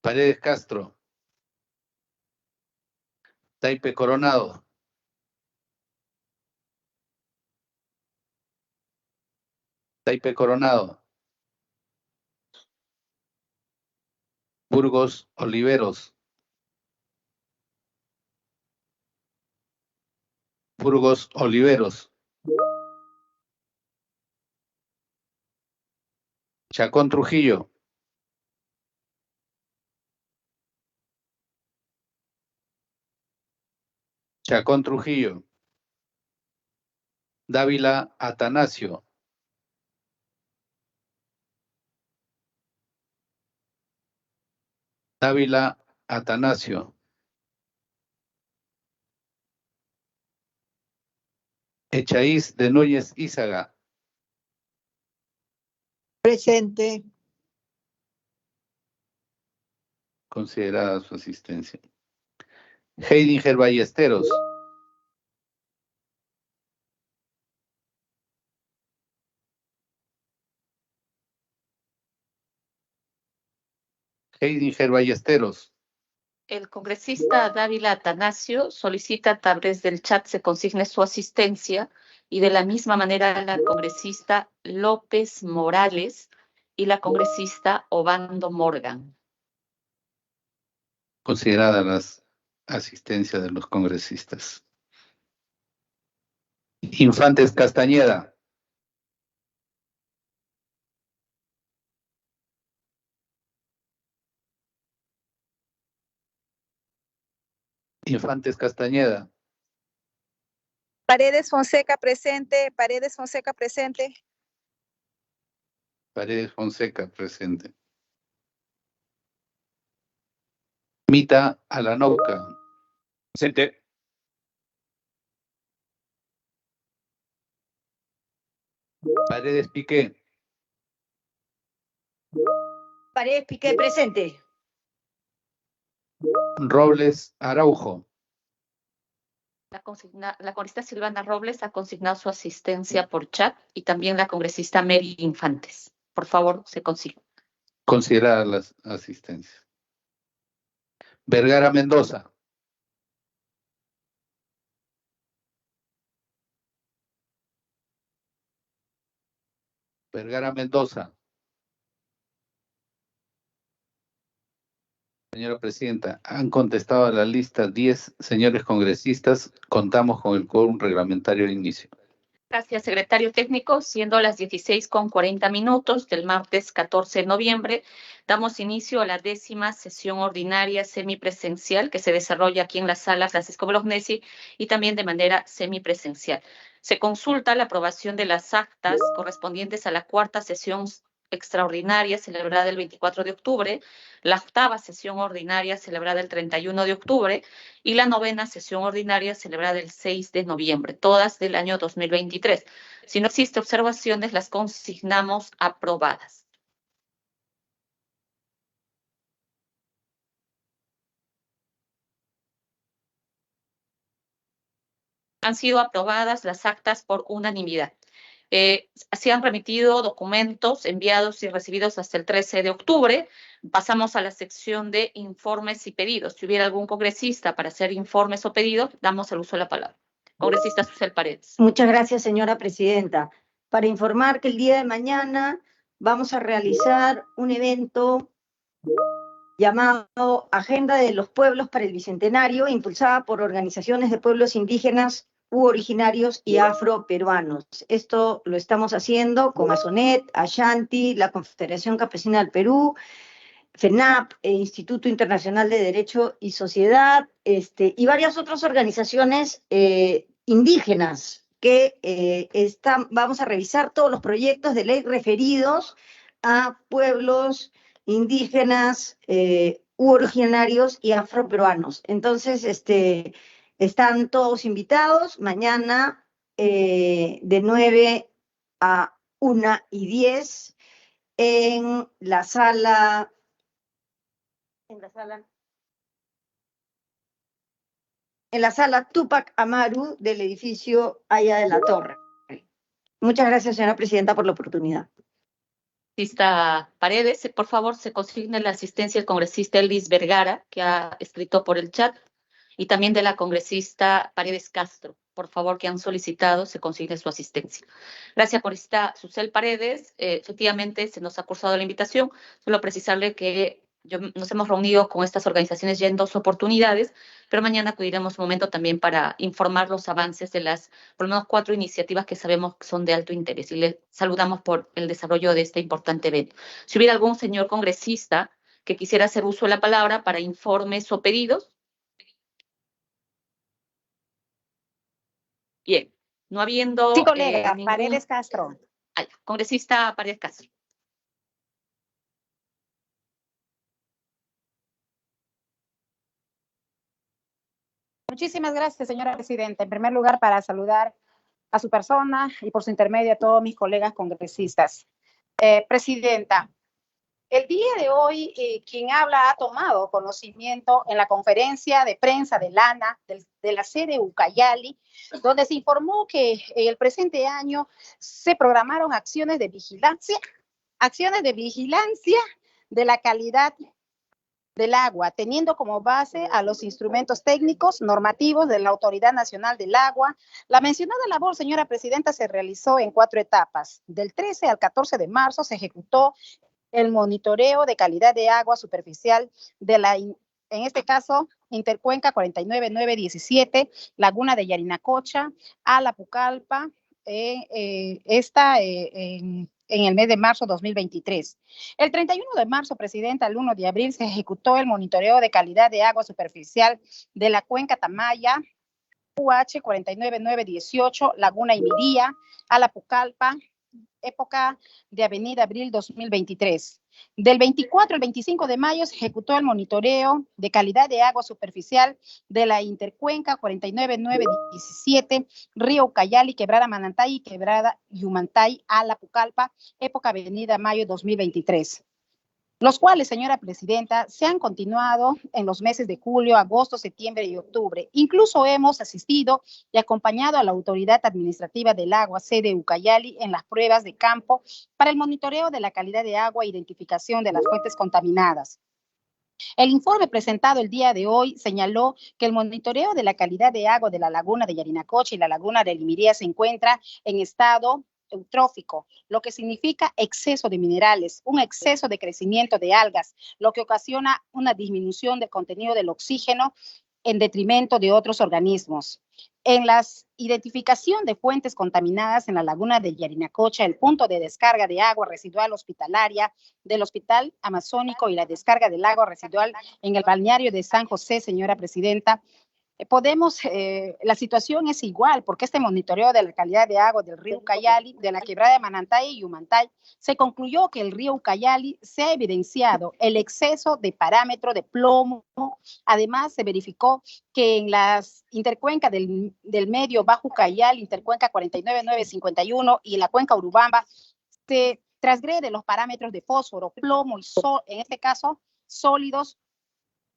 Paredes Castro. Taipe Coronado. Taipe Coronado. Burgos Oliveros. Burgos Oliveros. Chacón Trujillo. Chacón Trujillo. Dávila Atanasio. Dávila Atanasio. Echaíz de Núñez Ízaga. Presente. Considerada su asistencia. Heidinger Ballesteros. Heidinger Ballesteros. El congresista Dávila Atanasio solicita a través del chat se consigne su asistencia y de la misma manera la congresista López Morales y la congresista Obando Morgan. Considerada la asistencia de los congresistas. Infantes Castañeda. Infantes Castañeda. Paredes Fonseca presente. Paredes Fonseca presente. Paredes Fonseca presente. Mita Alanoca. Presente. Paredes Piqué. Paredes Piqué presente. Robles Araujo. La congresista Silvana Robles ha consignado su asistencia por chat y también la congresista Mary Infantes. Por favor, se consigue. Considerada las asistencias. Vergara Mendoza. Vergara Mendoza. Señora Presidenta, han contestado a la lista 10 señores congresistas. Contamos con el quórum reglamentario de inicio. Gracias, secretario técnico. Siendo las 16:40 del martes 14 de noviembre, damos inicio a la 10ª sesión ordinaria semipresencial que se desarrolla aquí en la sala Francisco Bolognesi y también de manera semipresencial. Se consulta la aprobación de las actas correspondientes a la 4ª sesión extraordinaria celebrada el 24 de octubre, la 8ª sesión ordinaria celebrada el 31 de octubre y la 9ª sesión ordinaria celebrada el 6 de noviembre, todas del año 2023. Si no existe observaciones, las consignamos aprobadas. Han sido aprobadas las actas por unanimidad. Se han remitido documentos enviados y recibidos hasta el 13 de octubre. Pasamos a la sección de informes y pedidos. Si hubiera algún congresista para hacer informes o pedidos, damos el uso de la palabra. Congresista Susel Paredes. Muchas gracias, señora presidenta. Para informar que el día de mañana vamos a realizar un evento llamado Agenda de los Pueblos para el Bicentenario, impulsada por organizaciones de pueblos indígenas u originarios y afroperuanos. Esto lo estamos haciendo con Asonet, Ashanti, la Confederación Campesina del Perú, FENAP, Instituto Internacional de Derecho y Sociedad, y varias otras organizaciones indígenas que vamos a revisar todos los proyectos de ley referidos a pueblos indígenas u originarios y afroperuanos. Entonces, están todos invitados mañana de 9 a 1:10 en la sala Túpac Amaru del edificio Haya de la Torre. Muchas gracias, señora presidenta, por la oportunidad. Congresista Paredes, por favor, se consigne la asistencia del congresista Elvis Vergara, que ha escrito por el chat, y también de la congresista Paredes Castro, por favor, que han solicitado, se consigne su asistencia. Gracias, congresista Susel Paredes. Efectivamente, se nos ha cursado la invitación. Solo precisarle que nos hemos reunido con estas organizaciones ya en 2 oportunidades, pero mañana acudiremos un momento también para informar los avances de las, por lo menos 4 iniciativas que sabemos que son de alto interés, y les saludamos por el desarrollo de este importante evento. Si hubiera algún señor congresista que quisiera hacer uso de la palabra para informes o pedidos. Bien, no habiendo Sí, colega, ningún... Paredes Castro. Congresista Paredes Castro. Muchísimas gracias, señora presidenta. En primer lugar, para saludar a su persona y por su intermedio a todos mis colegas congresistas. Presidenta, el día de hoy quien habla ha tomado conocimiento en la conferencia de prensa de LANA, de la sede Ucayali, donde se informó que el presente año se programaron acciones de vigilancia de la calidad del agua, teniendo como base a los instrumentos técnicos normativos de la Autoridad Nacional del Agua. La mencionada labor, señora presidenta, se realizó en 4 etapas. Del 13 al 14 de marzo se ejecutó el monitoreo de calidad de agua superficial de la, en este caso, Intercuenca 49917, Laguna de Yarinacocha, Alapucalpa, en el mes de marzo 2023. El 31 de marzo, presidenta, el 1 de abril se ejecutó el monitoreo de calidad de agua superficial de la cuenca Tamaya, UH 49918, Laguna y Miría, Alapucalpa, época de Avenida Abril 2023. Del 24 al 25 de mayo se ejecutó el monitoreo de calidad de agua superficial de la Intercuenca 49917, Río Ucayali, Quebrada Manantay y Quebrada Yumantay, Alapucalpa, época Avenida Mayo 2023. Los cuales, señora presidenta, se han continuado en los meses de julio, agosto, septiembre y octubre. Incluso hemos asistido y acompañado a la Autoridad Administrativa del Agua, sede Ucayali, en las pruebas de campo para el monitoreo de la calidad de agua e identificación de las fuentes contaminadas. El informe presentado el día de hoy señaló que el monitoreo de la calidad de agua de la Laguna de Yarinacocha y la Laguna de Limiría se encuentra en estado eutrófico, lo que significa exceso de minerales, un exceso de crecimiento de algas, lo que ocasiona una disminución del contenido del oxígeno en detrimento de otros organismos. En la identificación de fuentes contaminadas en la Laguna de Yarinacocha, el punto de descarga de agua residual hospitalaria del Hospital Amazónico y la descarga del agua residual en el balneario de San José, señora presidenta, la situación es igual, porque este monitoreo de la calidad de agua del río Ucayali, de la quebrada de Manantay y Yumantay, se concluyó que el río Ucayali se ha evidenciado el exceso de parámetro de plomo. Además, se verificó que en las intercuencas del medio Bajo Ucayali, Intercuenca 49951 y en la cuenca Urubamba, se transgrede los parámetros de fósforo, plomo y en este caso, sólidos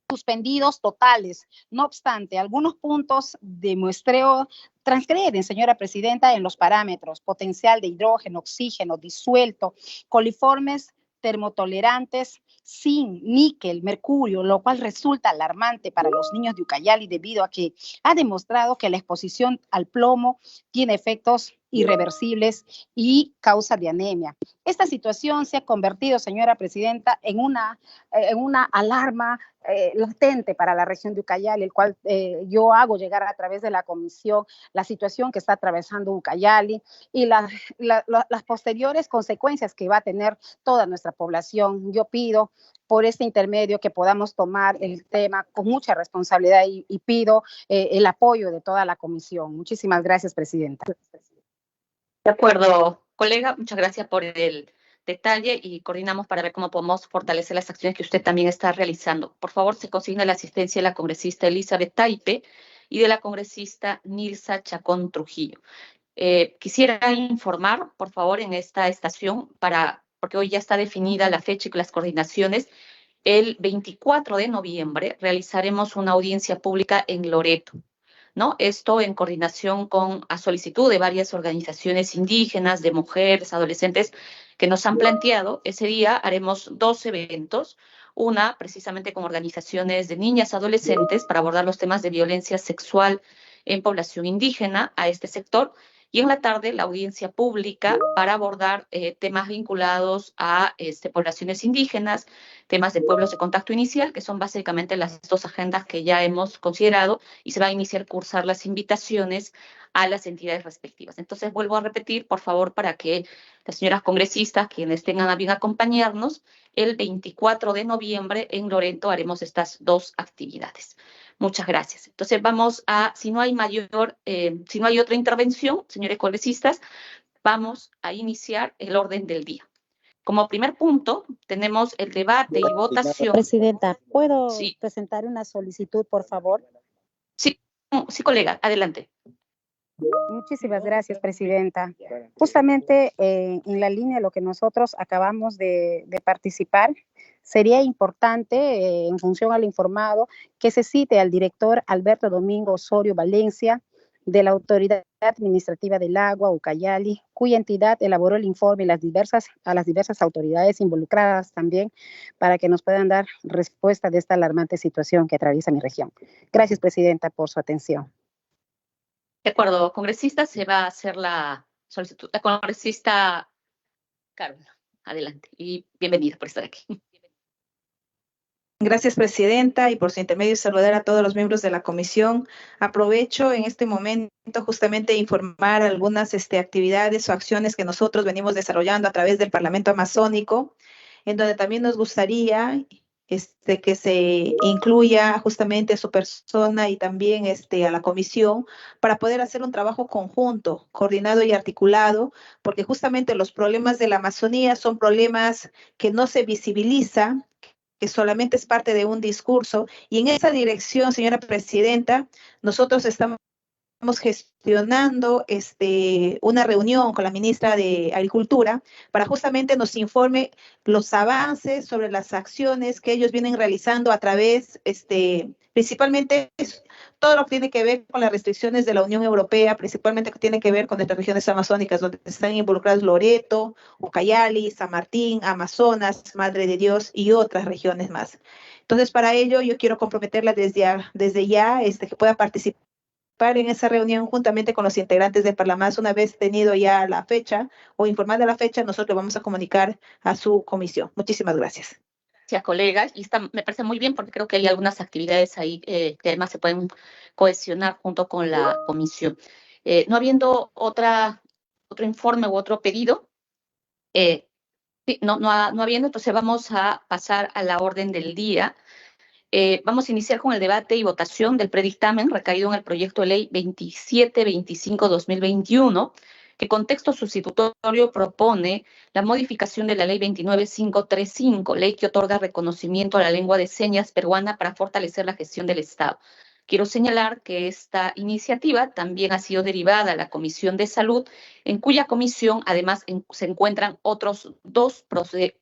suspendidos totales. No obstante, algunos puntos de muestreo transgreden, señora presidenta, en los parámetros potencial de hidrógeno, oxígeno, disuelto, coliformes termotolerantes, zinc, níquel, mercurio, lo cual resulta alarmante para los niños de Ucayali debido a que ha demostrado que la exposición al plomo tiene efectos irreversibles y causa de anemia. Esta situación se ha convertido, señora presidenta, en una alarma latente para la región de Ucayali, el cual yo hago llegar a través de la comisión la situación que está atravesando Ucayali y las posteriores consecuencias que va a tener toda nuestra población. Yo pido por este intermedio que podamos tomar el tema con mucha responsabilidad y pido el apoyo de toda la comisión. Muchísimas gracias, presidenta. De acuerdo, colega, muchas gracias por el detalle y coordinamos para ver cómo podemos fortalecer las acciones que usted también está realizando. Por favor, se consigna la asistencia de la congresista Elizabeth Taipe y de la congresista Nilsa Chacón Trujillo. Quisiera informar, por favor, en esta estación, porque hoy ya está definida la fecha y las coordinaciones. El 24 de noviembre realizaremos una audiencia pública en Loreto, ¿no? Esto en coordinación a solicitud de varias organizaciones indígenas, de mujeres, adolescentes, que nos han planteado. Ese día haremos 2 eventos, una precisamente con organizaciones de niñas y adolescentes para abordar los temas de violencia sexual en población indígena a este sector, y en la tarde la audiencia pública para abordar temas vinculados a poblaciones indígenas, temas de pueblos de contacto inicial, que son básicamente las 2 agendas que ya hemos considerado, y se va a iniciar cursar las invitaciones a las entidades respectivas. Entonces vuelvo a repetir, por favor, para que las señoras congresistas, quienes tengan a bien acompañarnos, el 24 de noviembre en Loreto haremos estas 2 actividades. Muchas gracias. Entonces vamos a, si no hay otra intervención, señores congresistas, vamos a iniciar el orden del día. Como primer punto, tenemos el debate y votación. Presidenta, ¿puedo Sí. presentar una solicitud, por favor? Sí, colega, adelante. Muchísimas gracias, Presidenta. Justamente en la línea de lo que nosotros acabamos de participar, sería importante, en función al informado, que se cite al director Alberto Domingo Osorio Valencia, de la Autoridad Administrativa del Agua, Ucayali, cuya entidad elaboró el informe a las diversas autoridades involucradas también, para que nos puedan dar respuesta de esta alarmante situación que atraviesa mi región. Gracias, Presidenta, por su atención. De acuerdo, congresista, se va a hacer la solicitud. La congresista Carol, adelante y bienvenida por estar aquí. Gracias, Presidenta, y por su intermedio saludar a todos los miembros de la comisión. Aprovecho en este momento justamente informar algunas actividades o acciones que nosotros venimos desarrollando a través del Parlamento Amazónico, en donde también nos gustaría que se incluya justamente a su persona y también a la comisión para poder hacer un trabajo conjunto, coordinado y articulado, porque justamente los problemas de la Amazonía son problemas que no se visibilizan, que solamente es parte de un discurso, y en esa dirección, señora Presidenta, nosotros estamos gestionando una reunión con la ministra de Agricultura para justamente nos informe los avances sobre las acciones que ellos vienen realizando a través, principalmente todo lo que tiene que ver con las restricciones de la Unión Europea, principalmente que tiene que ver con estas regiones amazónicas donde están involucrados Loreto, Ucayali, San Martín, Amazonas, Madre de Dios y otras regiones más. Entonces, para ello, yo quiero comprometerla desde ya que pueda participar en esa reunión juntamente con los integrantes del Parlamento. Una vez tenido ya la fecha o informada la fecha, nosotros vamos a comunicar a su comisión. Muchísimas gracias. Gracias, colegas. Y me parece muy bien porque creo que hay algunas actividades ahí que además se pueden cohesionar junto con la comisión. No habiendo otro informe u otro pedido, no habiendo, entonces vamos a pasar a la orden del día. Vamos a iniciar con el debate y votación del predictamen recaído en el proyecto de ley 2725-2021, que con texto sustitutorio propone la modificación de la ley 29535, ley que otorga reconocimiento a la lengua de señas peruana para fortalecer la gestión del Estado. Quiero señalar que esta iniciativa también ha sido derivada a la Comisión de Salud, en cuya comisión además se encuentran otros 2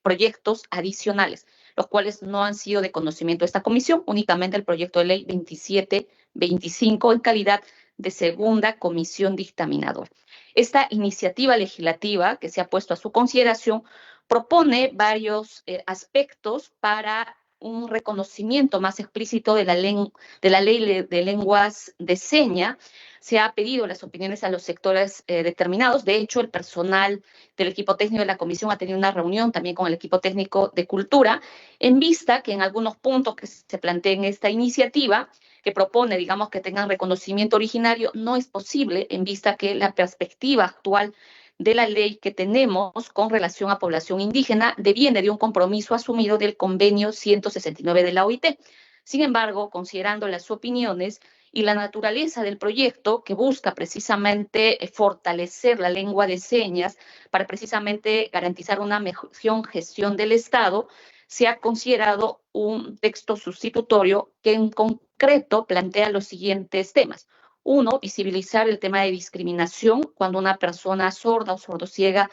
proyectos adicionales, los cuales no han sido de conocimiento de esta comisión, únicamente el proyecto de ley 2725 en calidad de segunda comisión dictaminadora. Esta iniciativa legislativa que se ha puesto a su consideración propone varios aspectos para un reconocimiento más explícito de la ley de lenguas de seña. Se ha pedido las opiniones a los sectores determinados. De hecho, el personal del equipo técnico de la comisión ha tenido una reunión también con el equipo técnico de cultura, en vista que en algunos puntos que se planteen esta iniciativa, que propone, digamos, que tengan reconocimiento originario, no es posible en vista que la perspectiva actual de la ley que tenemos con relación a población indígena deviene de un compromiso asumido del convenio 169 de la OIT. Sin embargo, considerando las opiniones y la naturaleza del proyecto, que busca precisamente fortalecer la lengua de señas para precisamente garantizar una mejor gestión del Estado, se ha considerado un texto sustitutorio que en concreto plantea los siguientes temas. 1, visibilizar el tema de discriminación cuando una persona sorda o sordociega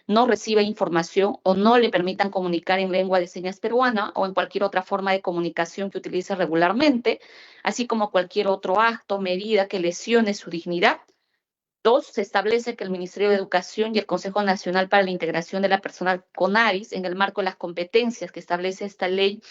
no recibe información o no le permitan comunicar en lengua de señas peruana o en cualquier otra forma de comunicación que utilice regularmente, así como cualquier otro acto, medida que lesione su dignidad, 2, se establece que el Ministerio de Educación y el Consejo Nacional para la Integración de la Persona CONADIS, en el marco de las competencias que establece esta ley,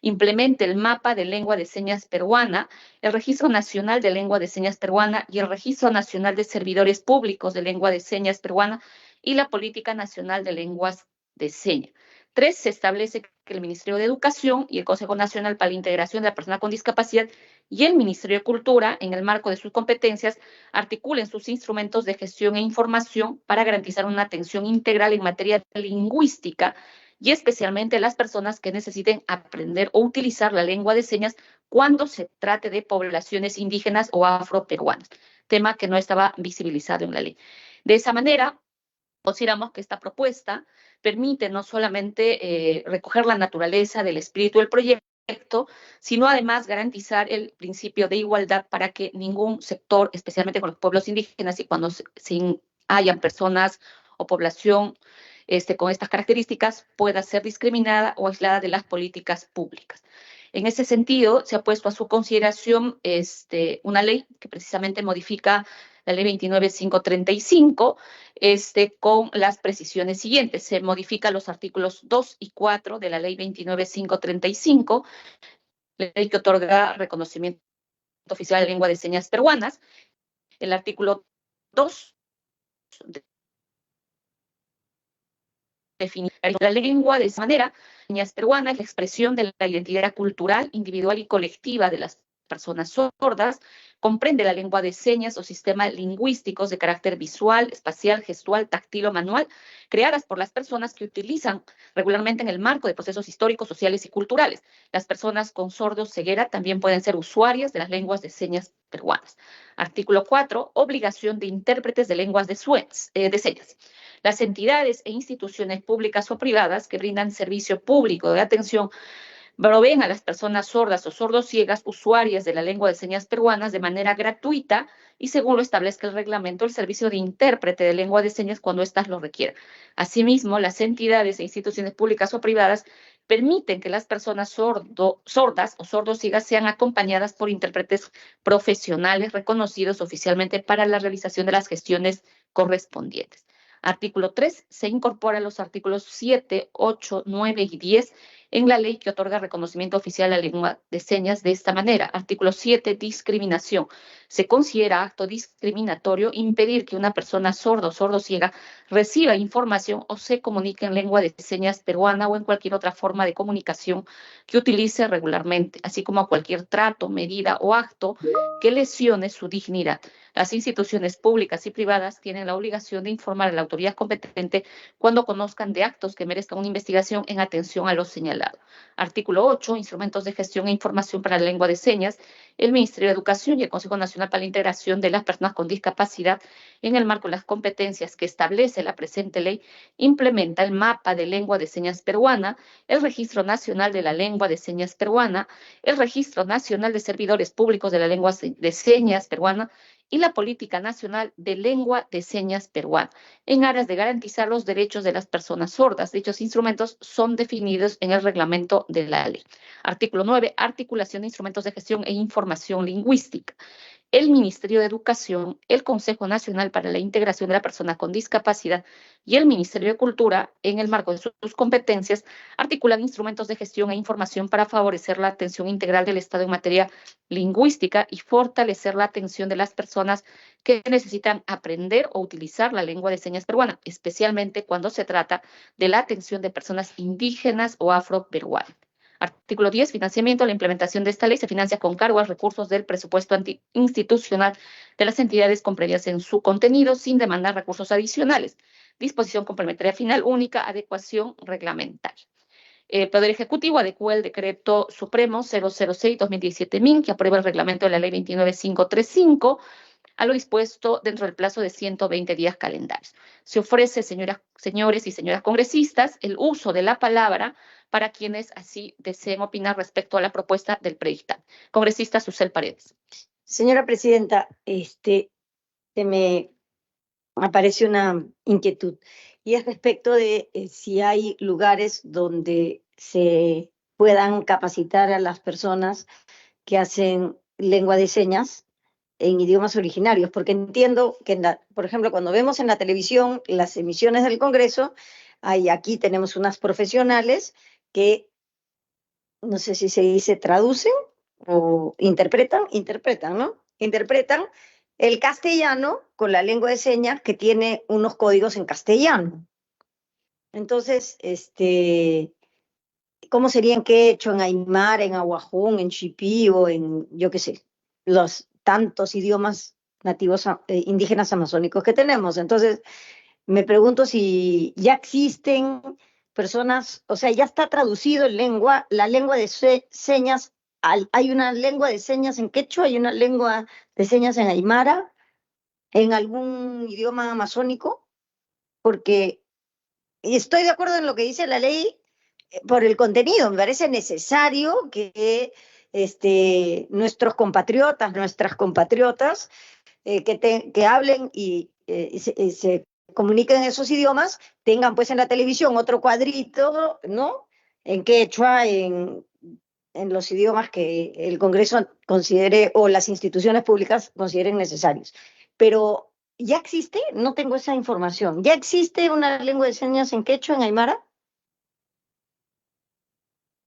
implemente el mapa de lengua de señas peruana, el Registro Nacional de Lengua de Señas Peruana y el Registro Nacional de Servidores Públicos de Lengua de Señas Peruana y la Política Nacional de Lenguas de Señas. 3, se establece que el Ministerio de Educación y el Consejo Nacional para la Integración de la Persona con Discapacidad y el Ministerio de Cultura, en el marco de sus competencias, articulen sus instrumentos de gestión e información para garantizar una atención integral en materia lingüística y especialmente las personas que necesiten aprender o utilizar la lengua de señas cuando se trate de poblaciones indígenas o afroperuanas, tema que no estaba visibilizado en la ley. De esa manera, consideramos que esta propuesta permite no solamente recoger la naturaleza del espíritu del proyecto, sino además garantizar el principio de igualdad para que ningún sector, especialmente con los pueblos indígenas y cuando hayan personas o población con estas características, pueda ser discriminada o aislada de las políticas públicas. En ese sentido, se ha puesto a su consideración una ley que precisamente modifica la ley 29.535, con las precisiones siguientes. Se modifican los artículos 2 y 4 de la ley 29.535, ley que otorga reconocimiento oficial de lengua de señas peruanas. El artículo 2 define la lengua de esa manera. Señas peruanas es la expresión de la identidad cultural, individual y colectiva de las personas sordas, comprende la lengua de señas o sistemas lingüísticos de carácter visual, espacial, gestual, táctil o manual, creadas por las personas que utilizan regularmente en el marco de procesos históricos, sociales y culturales. Las personas con sordo ceguera también pueden ser usuarias de las lenguas de señas peruanas. Artículo 4, obligación de intérpretes de lenguas de señas. Las entidades e instituciones públicas o privadas que brindan servicio público de atención proveen a las personas sordas o sordociegas usuarias de la lengua de señas peruanas de manera gratuita y según lo establezca el reglamento, el servicio de intérprete de lengua de señas cuando éstas lo requieran. Asimismo, las entidades e instituciones públicas o privadas permiten que las personas sordas o sordociegas sean acompañadas por intérpretes profesionales reconocidos oficialmente para la realización de las gestiones correspondientes. Artículo 3. Se incorporan los artículos 7, 8, 9 y 10 en la ley que otorga reconocimiento oficial a la lengua de señas de esta manera. Artículo 7. Discriminación. Se considera acto discriminatorio impedir que una persona sorda o sordociega reciba información o se comunique en lengua de señas peruana o en cualquier otra forma de comunicación que utilice regularmente, así como a cualquier trato, medida o acto que lesione su dignidad. Las instituciones públicas y privadas tienen la obligación de informar a la autoridad competente cuando conozcan de actos que merezcan una investigación en atención a lo señalado. Artículo 8. Instrumentos de gestión e información para la lengua de señas. El Ministerio de Educación y el Consejo Nacional para la Integración de las Personas con Discapacidad, en el marco de las competencias que establece la presente ley, implementa el mapa de lengua de señas peruana, el Registro Nacional de la Lengua de Señas Peruana, el Registro Nacional de Servidores Públicos de la Lengua de Señas Peruana y la Política Nacional de Lengua de Señas Peruana, en aras de garantizar los derechos de las personas sordas. Dichos instrumentos son definidos en el reglamento de la ley. Artículo 9. Articulación de instrumentos de gestión e información lingüística. El Ministerio de Educación, el Consejo Nacional para la Integración de la Persona con Discapacidad y el Ministerio de Cultura, en el marco de sus competencias, articulan instrumentos de gestión e información para favorecer la atención integral del Estado en materia lingüística y fortalecer la atención de las personas que necesitan aprender o utilizar la lengua de señas peruana, especialmente cuando se trata de la atención de personas indígenas o afroperuanas. Artículo 10. Financiamiento. La implementación de esta ley se financia con cargo a recursos del presupuesto institucional de las entidades comprendidas en su contenido sin demandar recursos adicionales. Disposición complementaria final única, adecuación reglamentaria. El Poder Ejecutivo adecua el Decreto Supremo 006-2017-MIN, que aprueba el reglamento de la Ley 29.535, a lo dispuesto dentro del plazo de 120 días calendarios. Se ofrece, señores y señoras congresistas, el uso de la palabra para quienes así deseen opinar respecto a la propuesta del predictamen. Congresista Susel Paredes. Señora Presidenta, se me aparece una inquietud y es respecto de si hay lugares donde se puedan capacitar a las personas que hacen lengua de señas en idiomas originarios, porque entiendo que, por ejemplo, cuando vemos en la televisión las emisiones del Congreso, aquí tenemos unas profesionales que, no sé si se dice traducen o interpretan, ¿no? Interpretan el castellano con la lengua de señas que tiene unos códigos en castellano. Entonces, ¿cómo sería en quechua, en aymara, en aguajún, en chipí o en, yo qué sé, los tantos idiomas nativos indígenas amazónicos que tenemos? Entonces, me pregunto si ya existen personas, o sea, ya está traducido en lengua, la lengua de señas, hay una lengua de señas en quechua, hay una lengua de señas en aymara, en algún idioma amazónico, porque y estoy de acuerdo en lo que dice la ley por el contenido. Me parece necesario que nuestras compatriotas que hablen y se comuniquen en esos idiomas, tengan pues en la televisión otro cuadrito, ¿no? En quechua, en los idiomas que el Congreso considere o las instituciones públicas consideren necesarios. Pero ¿ya existe? No tengo esa información. ¿Ya existe una lengua de señas en quechua, en aymara?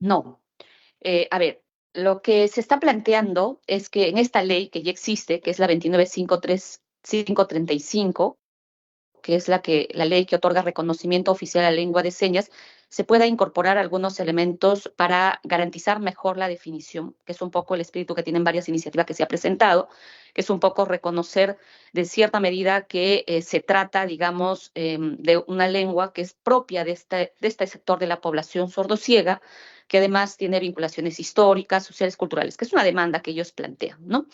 No. A ver, lo que se está planteando es que en esta ley que ya existe, que es la 29535, que es la ley que otorga reconocimiento oficial a la lengua de señas, se pueda incorporar algunos elementos para garantizar mejor la definición, que es un poco el espíritu que tienen varias iniciativas que se ha presentado, que es un poco reconocer de cierta medida que se trata, digamos, de una lengua que es propia de este sector de la población sordociega, que además tiene vinculaciones históricas, sociales, culturales, que es una demanda que ellos plantean, ¿no?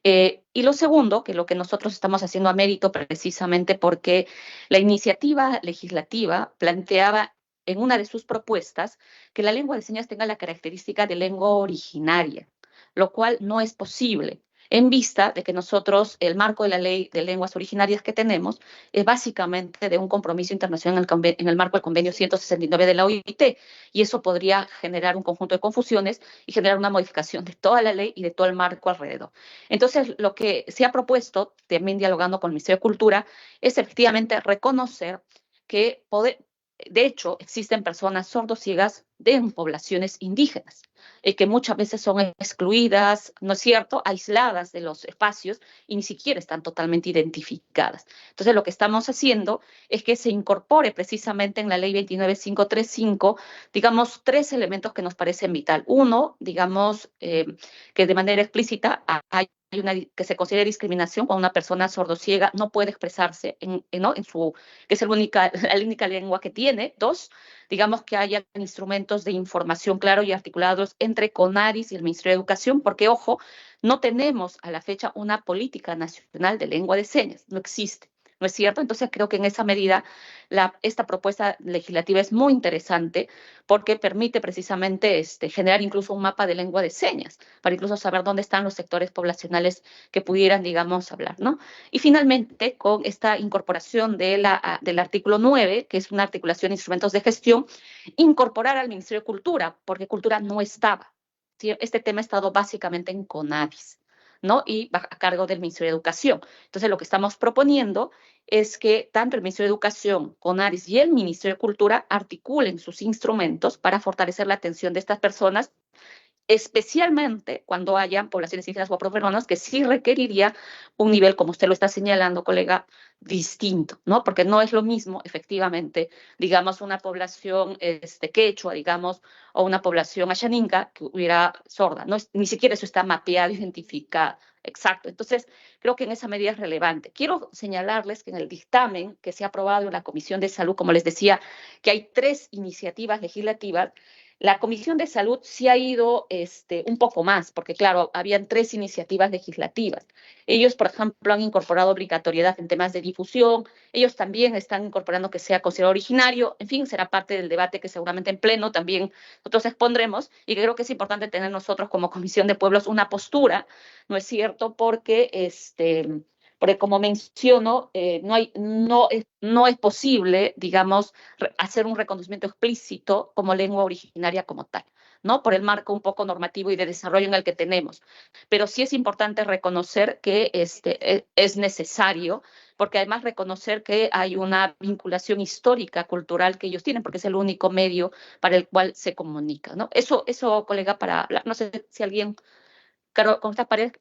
Y lo segundo, que lo que nosotros estamos haciendo a mérito precisamente porque la iniciativa legislativa planteaba en una de sus propuestas que la lengua de señas tenga la característica de lengua originaria, lo cual no es posible en vista de que nosotros, el marco de la ley de lenguas originarias que tenemos, es básicamente de un compromiso internacional en el marco del convenio 169 de la OIT, y eso podría generar un conjunto de confusiones y generar una modificación de toda la ley y de todo el marco alrededor. Entonces, lo que se ha propuesto, también dialogando con el Ministerio de Cultura, es efectivamente reconocer que, de hecho, existen personas sordociegas en poblaciones indígenas, que muchas veces son excluidas, ¿no es cierto?, aisladas de los espacios y ni siquiera están totalmente identificadas. Entonces, lo que estamos haciendo es que se incorpore precisamente en la ley 29535, digamos, tres elementos que nos parecen vital. Uno, digamos, que de manera explícita hay que se considere discriminación cuando una persona sordociega no puede expresarse ¿no? que es la única lengua que tiene. Dos, digamos que haya instrumentos de información claros y articulados entre CONADIS y el Ministerio de Educación, porque, ojo, no tenemos a la fecha una política nacional de lengua de señas, no existe. ¿No es cierto? Entonces creo que en esa medida esta propuesta legislativa es muy interesante porque permite precisamente generar incluso un mapa de lengua de señas para incluso saber dónde están los sectores poblacionales que pudieran, digamos, hablar, ¿no? Y finalmente, con esta incorporación del artículo 9, que es una articulación de instrumentos de gestión, incorporar al Ministerio de Cultura, porque Cultura no estaba. ¿Sí? Este tema ha estado básicamente en CONADIS, ¿no? Y a cargo del Ministerio de Educación. Entonces, lo que estamos proponiendo es que tanto el Ministerio de Educación, CONADIS y el Ministerio de Cultura articulen sus instrumentos para fortalecer la atención de estas personas, especialmente cuando hayan poblaciones indígenas o afroperuanas, que sí requeriría un nivel, como usted lo está señalando, colega, distinto, ¿no? Porque no es lo mismo, efectivamente, digamos, una población quechua, digamos, o una población ashaninka que hubiera sorda, ¿no? Ni siquiera eso está mapeado, identificado. Exacto. Entonces, creo que en esa medida es relevante. Quiero señalarles que en el dictamen que se ha aprobado en la Comisión de Salud, como les decía, que hay 3 iniciativas legislativas. La Comisión de Salud sí ha ido un poco más, porque claro, habían 3 iniciativas legislativas. Ellos, por ejemplo, han incorporado obligatoriedad en temas de difusión, ellos también están incorporando que sea considerado originario, en fin, será parte del debate que seguramente en pleno también nosotros expondremos, y que creo que es importante tener nosotros como Comisión de Pueblos una postura, ¿no es cierto? Porque como menciono, no es posible, digamos, hacer un reconocimiento explícito como lengua originaria como tal. ¿no? Por el marco un poco normativo y de desarrollo en el que tenemos. Pero sí es importante reconocer que es necesario, porque además reconocer que hay una vinculación histórica, cultural que ellos tienen, porque es el único medio para el cual se comunica, ¿no? Eso, colega, para hablar. No sé si alguien, claro, con esta pared,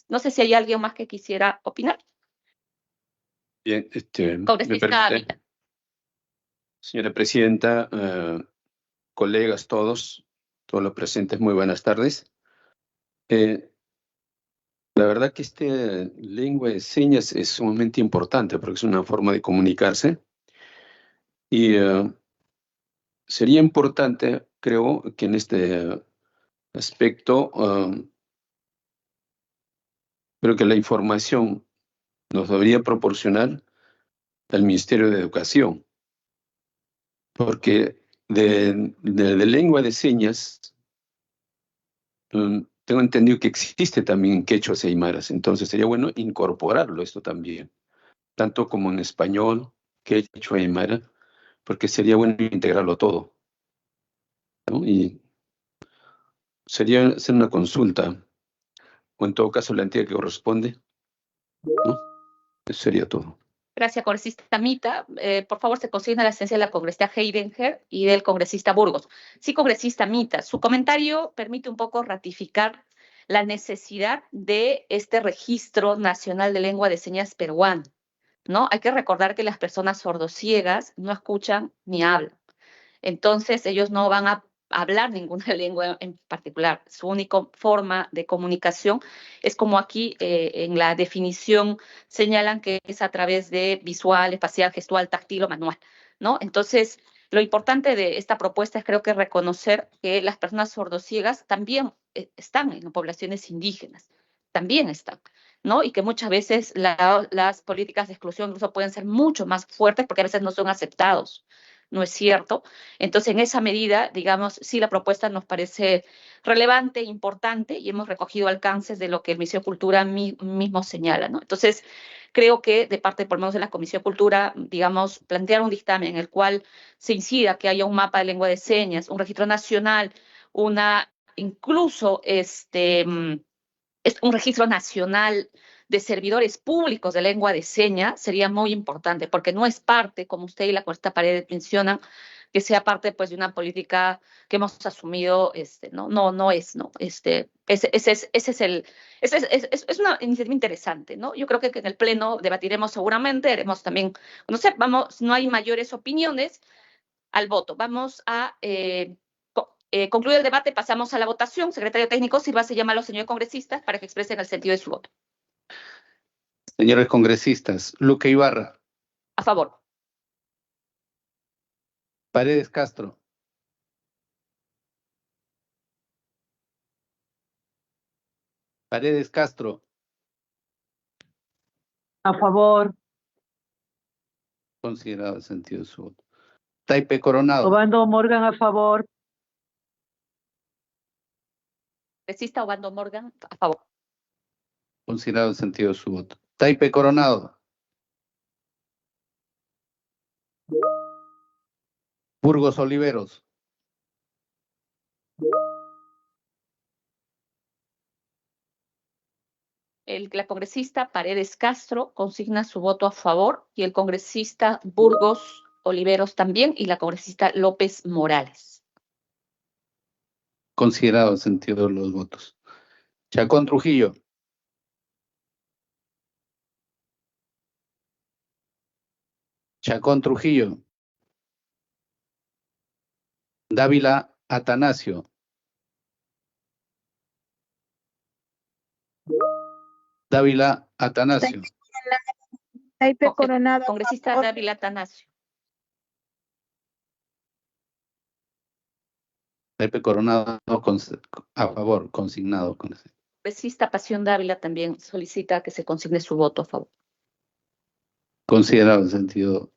no sé si hay alguien más que quisiera opinar. Bien, me Congresista permite. Ávila. Señora Presidenta, colegas todos los presentes, muy buenas tardes. La verdad que lengua de señas es sumamente importante porque es una forma de comunicarse y sería importante, creo, que en este aspecto, creo que la información nos debería proporcionar el Ministerio de Educación, porque de lengua de señas tengo entendido que existe también en quechuas y aymaras, entonces sería bueno incorporarlo esto también, tanto como en español, quechua y aymara, porque sería bueno integrarlo todo, ¿no? Y sería hacer una consulta, o en todo caso la entidad que corresponde, ¿no? Eso sería todo. Gracias, congresista Mita. Por favor, se consigna la asistencia de la congresista Heidenger y del congresista Burgos. Sí, congresista Mita, su comentario permite un poco ratificar la necesidad de este registro nacional de lengua de señas peruano, ¿no? Hay que recordar que las personas sordociegas no escuchan ni hablan. Entonces, ellos no van a hablar ninguna lengua en particular. Su única forma de comunicación es como aquí en la definición señalan que es a través de visual, espacial, gestual, táctil o manual, ¿no? Entonces, lo importante de esta propuesta es creo que reconocer que las personas sordociegas también están en poblaciones indígenas, también están, ¿no? Y que muchas veces las políticas de exclusión incluso pueden ser mucho más fuertes porque a veces no son aceptados. ¿No es cierto? Entonces, en esa medida, digamos, sí la propuesta nos parece relevante, importante, y hemos recogido alcances de lo que el Ministerio de Cultura mismo señala, ¿no? Entonces, creo que de parte, por lo menos de la Comisión de Cultura, digamos, plantear un dictamen en el cual se incida que haya un mapa de lengua de señas, un registro nacional, incluso es un registro nacional de servidores públicos de lengua de señas sería muy importante, porque no es parte, como usted y la congresista Paredes mencionan, que sea parte pues de una política que hemos asumido, no es, ¿no? Ese es una iniciativa interesante, ¿no? Yo creo que en el Pleno debatiremos seguramente, haremos también, no sé, no hay mayores opiniones, al voto. Vamos a concluir el debate, pasamos a la votación. Secretario técnico, sírvase llamar a los señores congresistas para que expresen el sentido de su voto. Señores congresistas, Luque Ibarra, A favor. Paredes Castro, Paredes Castro, A favor. considerado el sentido de su voto. Taipe Coronado, Obando Morgan, a favor. Congresista Obando Morgan, a favor. considerado el sentido de su voto. Taipe Coronado, Burgos Oliveros, La congresista Paredes Castro consigna su voto a favor y el congresista Burgos Oliveros también y la congresista López Morales. considerado el sentido de los votos. Chacón Trujillo, Chacón Trujillo, Dávila Atanasio, Dávila Atanasio, Taipe Coronado. Congresista Dávila Atanasio. Taipe Coronado a favor, consignado con ese. Congresista Pasión Dávila también solicita que se consigne su voto a favor. Considerado el sentido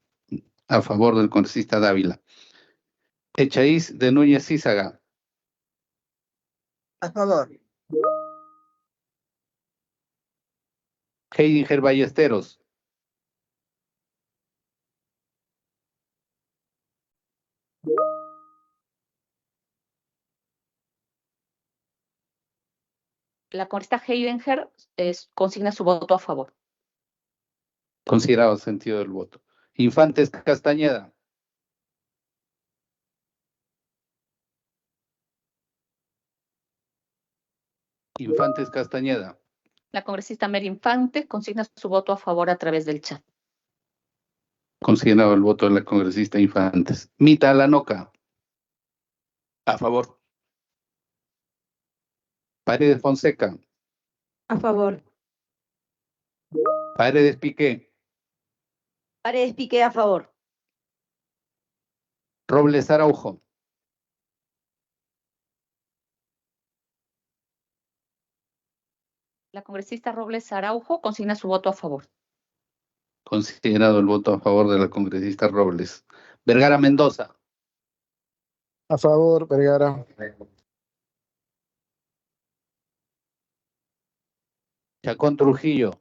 a favor del congresista Dávila. Echaíz de Núñez Cízaga, A favor. Heidinger Ballesteros, La congresista Heidenberg consigna su voto a favor. Considerado sentido del voto. Infantes Castañeda. Infantes Castañeda. La congresista Mary Infante consigna su voto a favor a través del chat. Considerado el voto de la congresista Infantes. Mita Lanoca. A favor. Paredes Fonseca. A favor. Paredes Piqué. Paredes Piqué a favor. Robles Araujo. La congresista Robles Araujo consigna su voto a favor. Considerado el voto a favor de la congresista Robles. Vergara Mendoza. A favor, Vergara. Chacón Trujillo.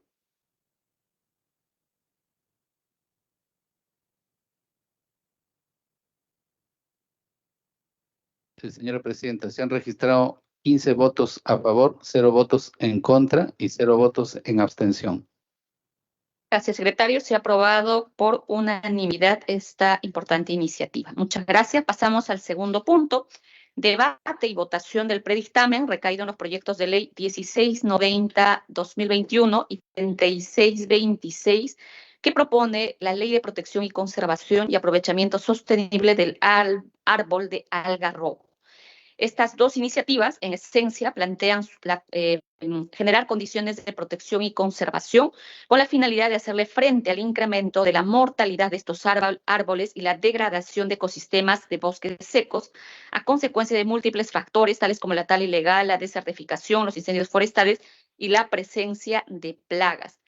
Sí, señora presidenta, se han registrado 15 votos a favor, 0 votos en contra y 0 votos en abstención. Gracias, secretario. Se ha aprobado por unanimidad esta importante iniciativa. Muchas gracias. Pasamos al segundo punto. Debate y votación del predictamen recaído en los proyectos de ley 1690-2021 y 3626, que propone la Ley de Protección y Conservación y Aprovechamiento Sostenible del Árbol de Algarrobo. Estas dos iniciativas, en esencia, plantean generar condiciones de protección y conservación con la finalidad de hacerle frente al incremento de la mortalidad de estos árboles y la degradación de ecosistemas de bosques secos a consecuencia de múltiples factores, tales como la tala ilegal, la desertificación, los incendios forestales y la presencia de plagas.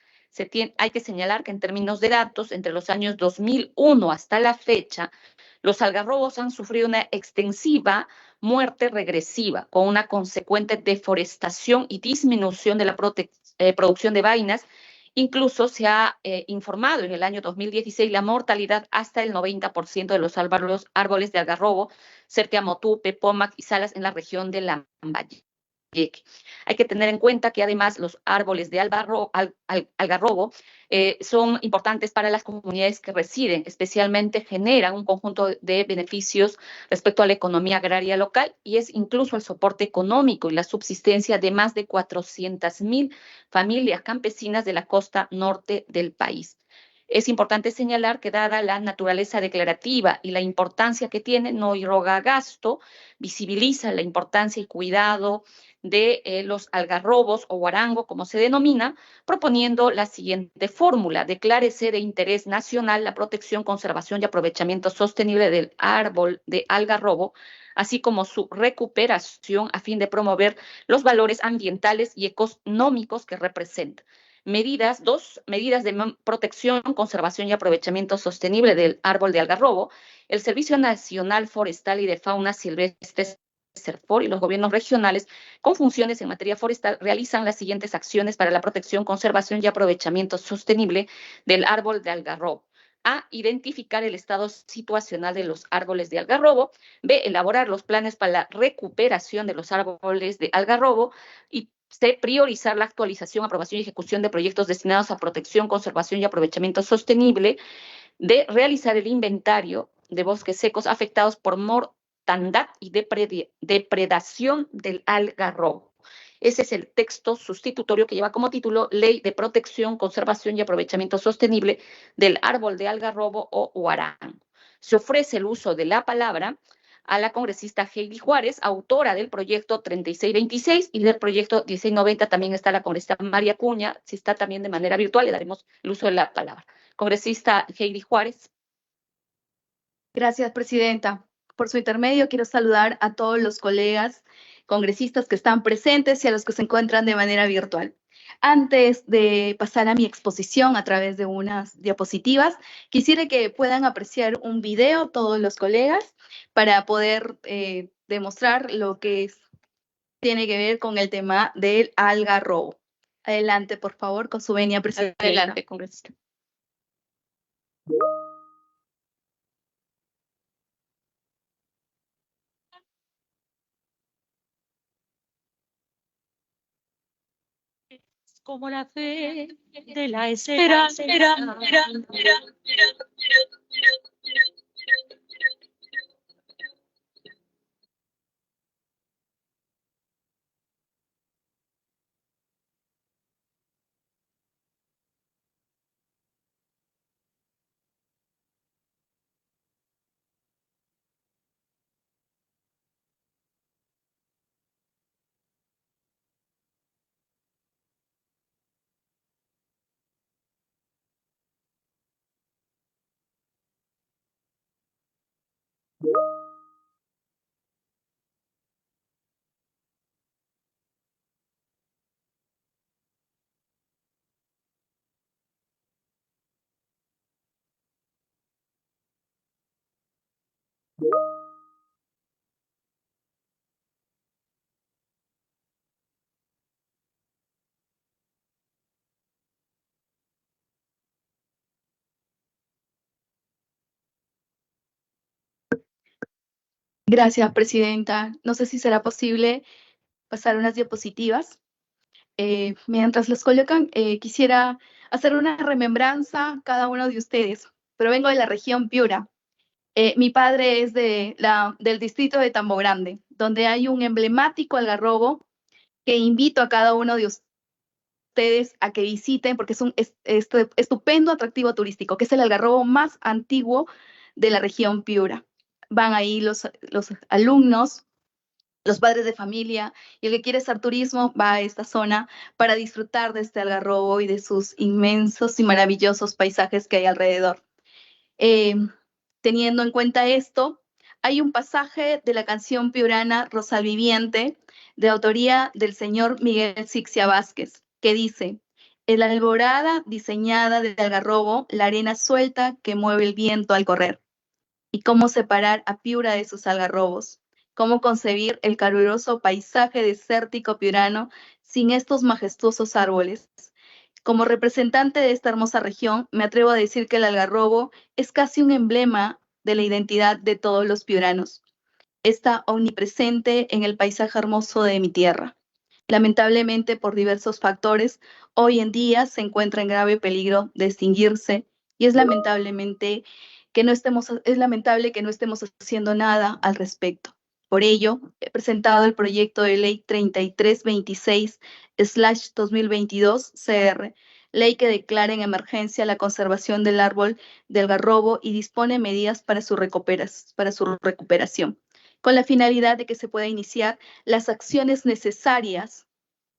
Hay que señalar que en términos de datos, entre los años 2001 hasta la fecha, los algarrobos han sufrido una extensiva muerte regresiva, con una consecuente deforestación y disminución de la producción de vainas. Incluso se ha informado en el año 2016 la mortalidad hasta el 90% de los árboles de algarrobo cerca de Motupe, Pomac y Salas en la región de Lambayeque. Hay que tener en cuenta que además los árboles de algarrobo son importantes para las comunidades que residen, especialmente generan un conjunto de beneficios respecto a la economía agraria local y es incluso el soporte económico y la subsistencia de más de 400.000 familias campesinas de la costa norte del país. Es importante señalar que dada la naturaleza declarativa y la importancia que tiene, no irroga gasto, visibiliza la importancia y cuidado de los algarrobos o guarango, como se denomina, proponiendo la siguiente fórmula: declárese de interés nacional la protección, conservación y aprovechamiento sostenible del árbol de algarrobo, así como su recuperación a fin de promover los valores ambientales y económicos que representa. Medidas de protección, conservación y aprovechamiento sostenible del árbol de algarrobo. El Servicio Nacional Forestal y de Fauna Silvestre, SERFOR, y los gobiernos regionales con funciones en materia forestal realizan las siguientes acciones para la protección, conservación y aprovechamiento sostenible del árbol de algarrobo. A, identificar el estado situacional de los árboles de algarrobo. B, elaborar los planes para la recuperación de los árboles de algarrobo. Y C, priorizar la actualización, aprobación y ejecución de proyectos destinados a protección, conservación y aprovechamiento sostenible. D, realizar el inventario de bosques secos afectados por mortandad y depredación del algarrobo. Ese es el texto sustitutorio que lleva como título Ley de Protección, Conservación y Aprovechamiento Sostenible del Árbol de Algarrobo o Guarango. Se ofrece el uso de la palabra a la congresista Heidi Juárez, autora del proyecto 3626 y del proyecto 1690. También está la congresista María Acuña. Si está también de manera virtual, le daremos el uso de la palabra. Congresista Heidi Juárez. Gracias, presidenta. Por su intermedio, quiero saludar a todos los colegas congresistas que están presentes y a los que se encuentran de manera virtual. Antes de pasar a mi exposición a través de unas diapositivas, quisiera que puedan apreciar un video todos los colegas para poder demostrar lo que tiene que ver con el tema del algarrobo. Adelante, por favor, con su venia, presidenta. Adelante, congresista. como la fe de la esperanza. Gracias, presidenta. No sé si será posible pasar unas diapositivas. Mientras los colocan, quisiera hacer una remembranza a cada uno de ustedes, pero vengo de la región Piura. Mi padre es del distrito de Tambo Grande, donde hay un emblemático algarrobo que invito a cada uno de ustedes a que visiten porque es un estupendo atractivo turístico, que es el algarrobo más antiguo de la región Piura. Van ahí los alumnos, los padres de familia, y el que quiere hacer turismo va a esta zona para disfrutar de este algarrobo y de sus inmensos y maravillosos paisajes que hay alrededor. Teniendo en cuenta esto, hay un pasaje de la canción piurana Rosal Viviente, de autoría del señor Miguel Sixia Vázquez, que dice: "En la alborada diseñada de algarrobo, la arena suelta que mueve el viento al correr. Y cómo separar a Piura de sus algarrobos, cómo concebir el caluroso paisaje desértico piurano sin estos majestuosos árboles. Como representante de esta hermosa región, me atrevo a decir que el algarrobo es casi un emblema de la identidad de todos los piuranos. Está omnipresente en el paisaje hermoso de mi tierra. Lamentablemente, por diversos factores, hoy en día se encuentra en grave peligro de extinguirse y es lamentable que no estemos haciendo nada al respecto. Por ello, he presentado el proyecto de ley 3326/2022 CR, ley que declara en emergencia la conservación del árbol del algarrobo y dispone medidas para su recuperación, con la finalidad de que se pueda iniciar las acciones necesarias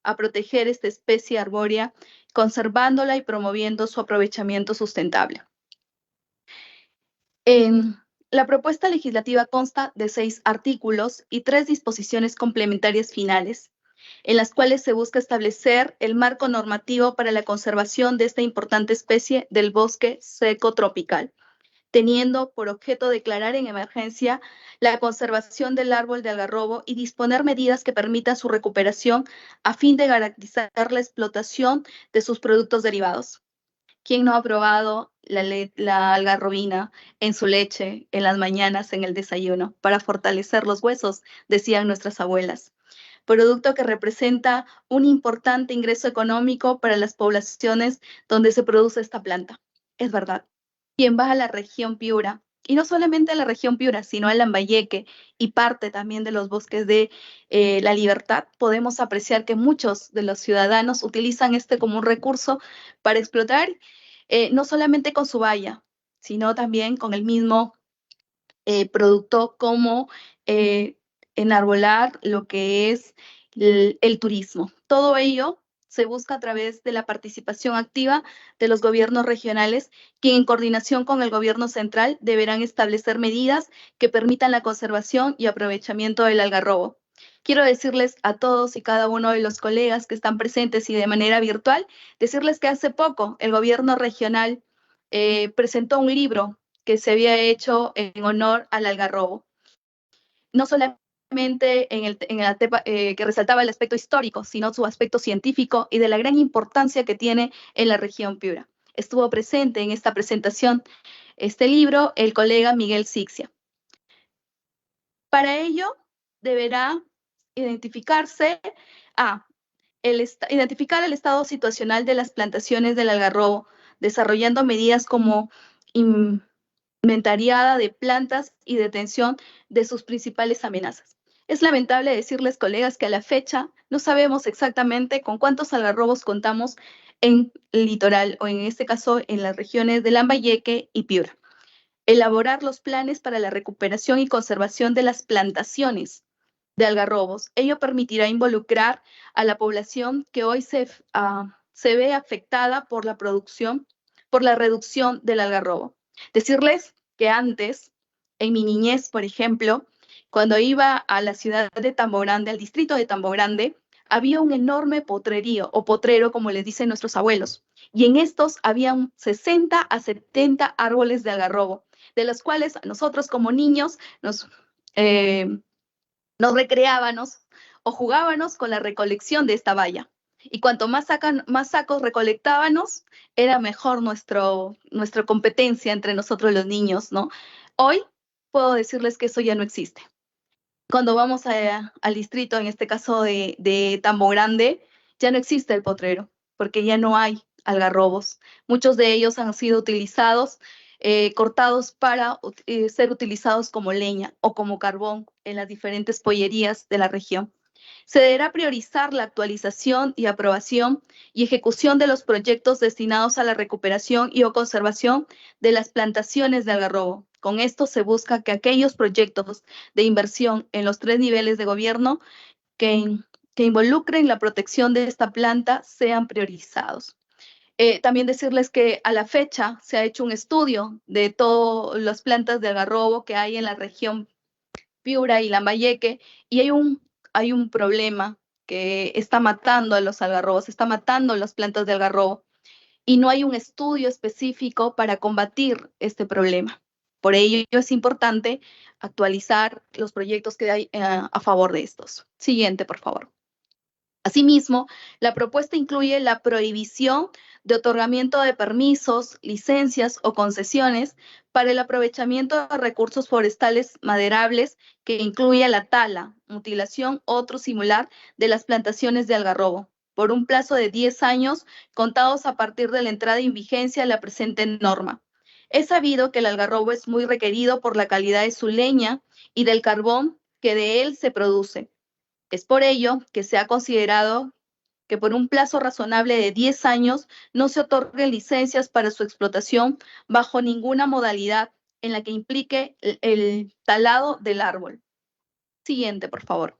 a proteger esta especie arbórea, conservándola y promoviendo su aprovechamiento sustentable. La propuesta legislativa consta de 6 artículos y 3 disposiciones complementarias finales, en las cuales se busca establecer el marco normativo para la conservación de esta importante especie del bosque seco tropical, teniendo por objeto declarar en emergencia la conservación del árbol de algarrobo y disponer medidas que permitan su recuperación a fin de garantizar la explotación de sus productos derivados. ¿Quién no ha probado la algarrobina en su leche, en las mañanas, en el desayuno, para fortalecer los huesos? Decían nuestras abuelas. Producto que representa un importante ingreso económico para las poblaciones donde se produce esta planta. Es verdad. Quien va a la región Piura, y no solamente a la región Piura, sino a Lambayeque y parte también de los bosques de La Libertad, podemos apreciar que muchos de los ciudadanos utilizan este como un recurso para explotar, no solamente con su valla, sino también con el mismo producto como enarbolar lo que es el turismo. Todo ello se busca a través de la participación activa de los gobiernos regionales, que en coordinación con el gobierno central deberán establecer medidas que permitan la conservación y aprovechamiento del algarrobo. Quiero decirles a todos y cada uno de los colegas que están presentes y de manera virtual, decirles que hace poco el gobierno regional presentó un libro que se había hecho en honor al algarrobo. No solamente que resaltaba el aspecto histórico, sino su aspecto científico y de la gran importancia que tiene en la región Piura. Estuvo presente en esta presentación este libro el colega Miguel Sixia. Para ello deberá identificarse identificar el estado situacional de las plantaciones del algarrobo, desarrollando medidas como inventariada de plantas y detención de sus principales amenazas. Es lamentable decirles, colegas, que a la fecha no sabemos exactamente con cuántos algarrobos contamos en el litoral, o en este caso en las regiones de Lambayeque y Piura. Elaborar los planes para la recuperación y conservación de las plantaciones de algarrobos. Ello permitirá involucrar a la población que hoy se ve afectada por la reducción del algarrobo. Decirles que antes, en mi niñez, por ejemplo, cuando iba a la ciudad de Tambo Grande, al distrito de Tambo Grande, había un enorme potrerío, o potrero, como les dicen nuestros abuelos, y en estos habían 60 a 70 árboles de algarrobo, de los cuales nosotros como niños nos recreábamos o jugábamos con la recolección de esta valla. Y cuanto más sacos recolectábamos, era mejor nuestra competencia entre nosotros los niños, ¿no? Hoy puedo decirles que eso ya no existe. Cuando vamos al distrito, en este caso de Tambo Grande, ya no existe el potrero, porque ya no hay algarrobos. Muchos de ellos han sido utilizados, cortados para ser utilizados como leña o como carbón en las diferentes pollerías de la región. Se deberá priorizar la actualización y aprobación y ejecución de los proyectos destinados a la recuperación y o conservación de las plantaciones de algarrobo. Con esto se busca que aquellos proyectos de inversión en los 3 niveles de gobierno que involucren la protección de esta planta sean priorizados. También decirles que a la fecha se ha hecho un estudio de todas las plantas de algarrobo que hay en la región Piura y Lambayeque, y hay un problema que está matando a los algarrobos, está matando las plantas de algarrobo, y no hay un estudio específico para combatir este problema. Por ello es importante actualizar los proyectos que hay a favor de estos. Siguiente, por favor. Asimismo, la propuesta incluye la prohibición de otorgamiento de permisos, licencias o concesiones para el aprovechamiento de recursos forestales maderables que incluya la tala, mutilación o otro similar de las plantaciones de algarrobo, por un plazo de 10 años contados a partir de la entrada en vigencia de la presente norma. Es sabido que el algarrobo es muy requerido por la calidad de su leña y del carbón que de él se produce. Es por ello que se ha considerado que por un plazo razonable de 10 años no se otorguen licencias para su explotación bajo ninguna modalidad en la que implique el talado del árbol. Siguiente, por favor.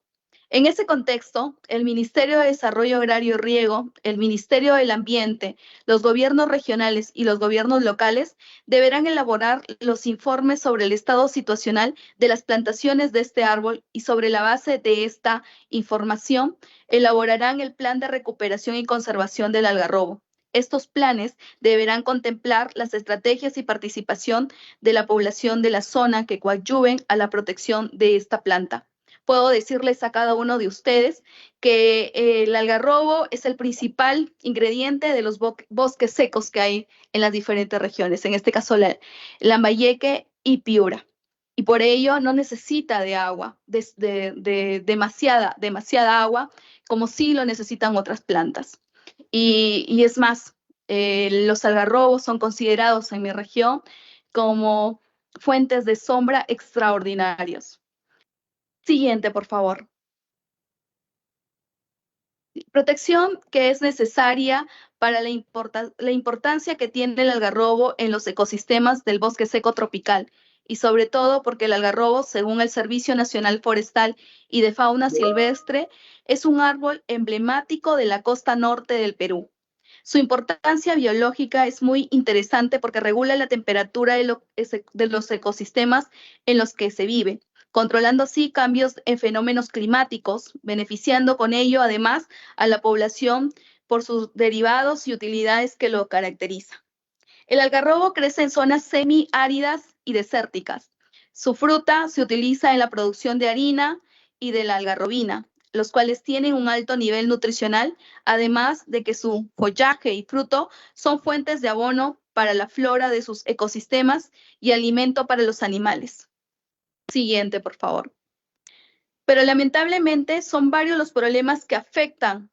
En ese contexto, el Ministerio de Desarrollo Agrario y Riego, el Ministerio del Ambiente, los gobiernos regionales y los gobiernos locales deberán elaborar los informes sobre el estado situacional de las plantaciones de este árbol y sobre la base de esta información elaborarán el plan de recuperación y conservación del algarrobo. Estos planes deberán contemplar las estrategias y participación de la población de la zona que coadyuven a la protección de esta planta. Puedo decirles a cada uno de ustedes que el algarrobo es el principal ingrediente de los bosques secos que hay en las diferentes regiones, en este caso Lambayeque y Piura. Y por ello no necesita de agua, de demasiada agua, como sí lo necesitan otras plantas. Y es más, los algarrobos son considerados en mi región como fuentes de sombra extraordinarios. Siguiente, por favor. Protección que es necesaria para la importancia que tiene el algarrobo en los ecosistemas del bosque seco tropical y sobre todo porque el algarrobo, según el Servicio Nacional Forestal y de Fauna Silvestre, es un árbol emblemático de la costa norte del Perú. Su importancia biológica es muy interesante porque regula la temperatura de los ecosistemas en los que se vive, controlando así cambios en fenómenos climáticos, beneficiando con ello además a la población por sus derivados y utilidades que lo caracterizan. El algarrobo crece en zonas semiáridas y desérticas. Su fruta se utiliza en la producción de harina y de la algarrobina, los cuales tienen un alto nivel nutricional, además de que su follaje y fruto son fuentes de abono para la flora de sus ecosistemas y alimento para los animales. Siguiente, por favor. Pero lamentablemente son varios los problemas que afectan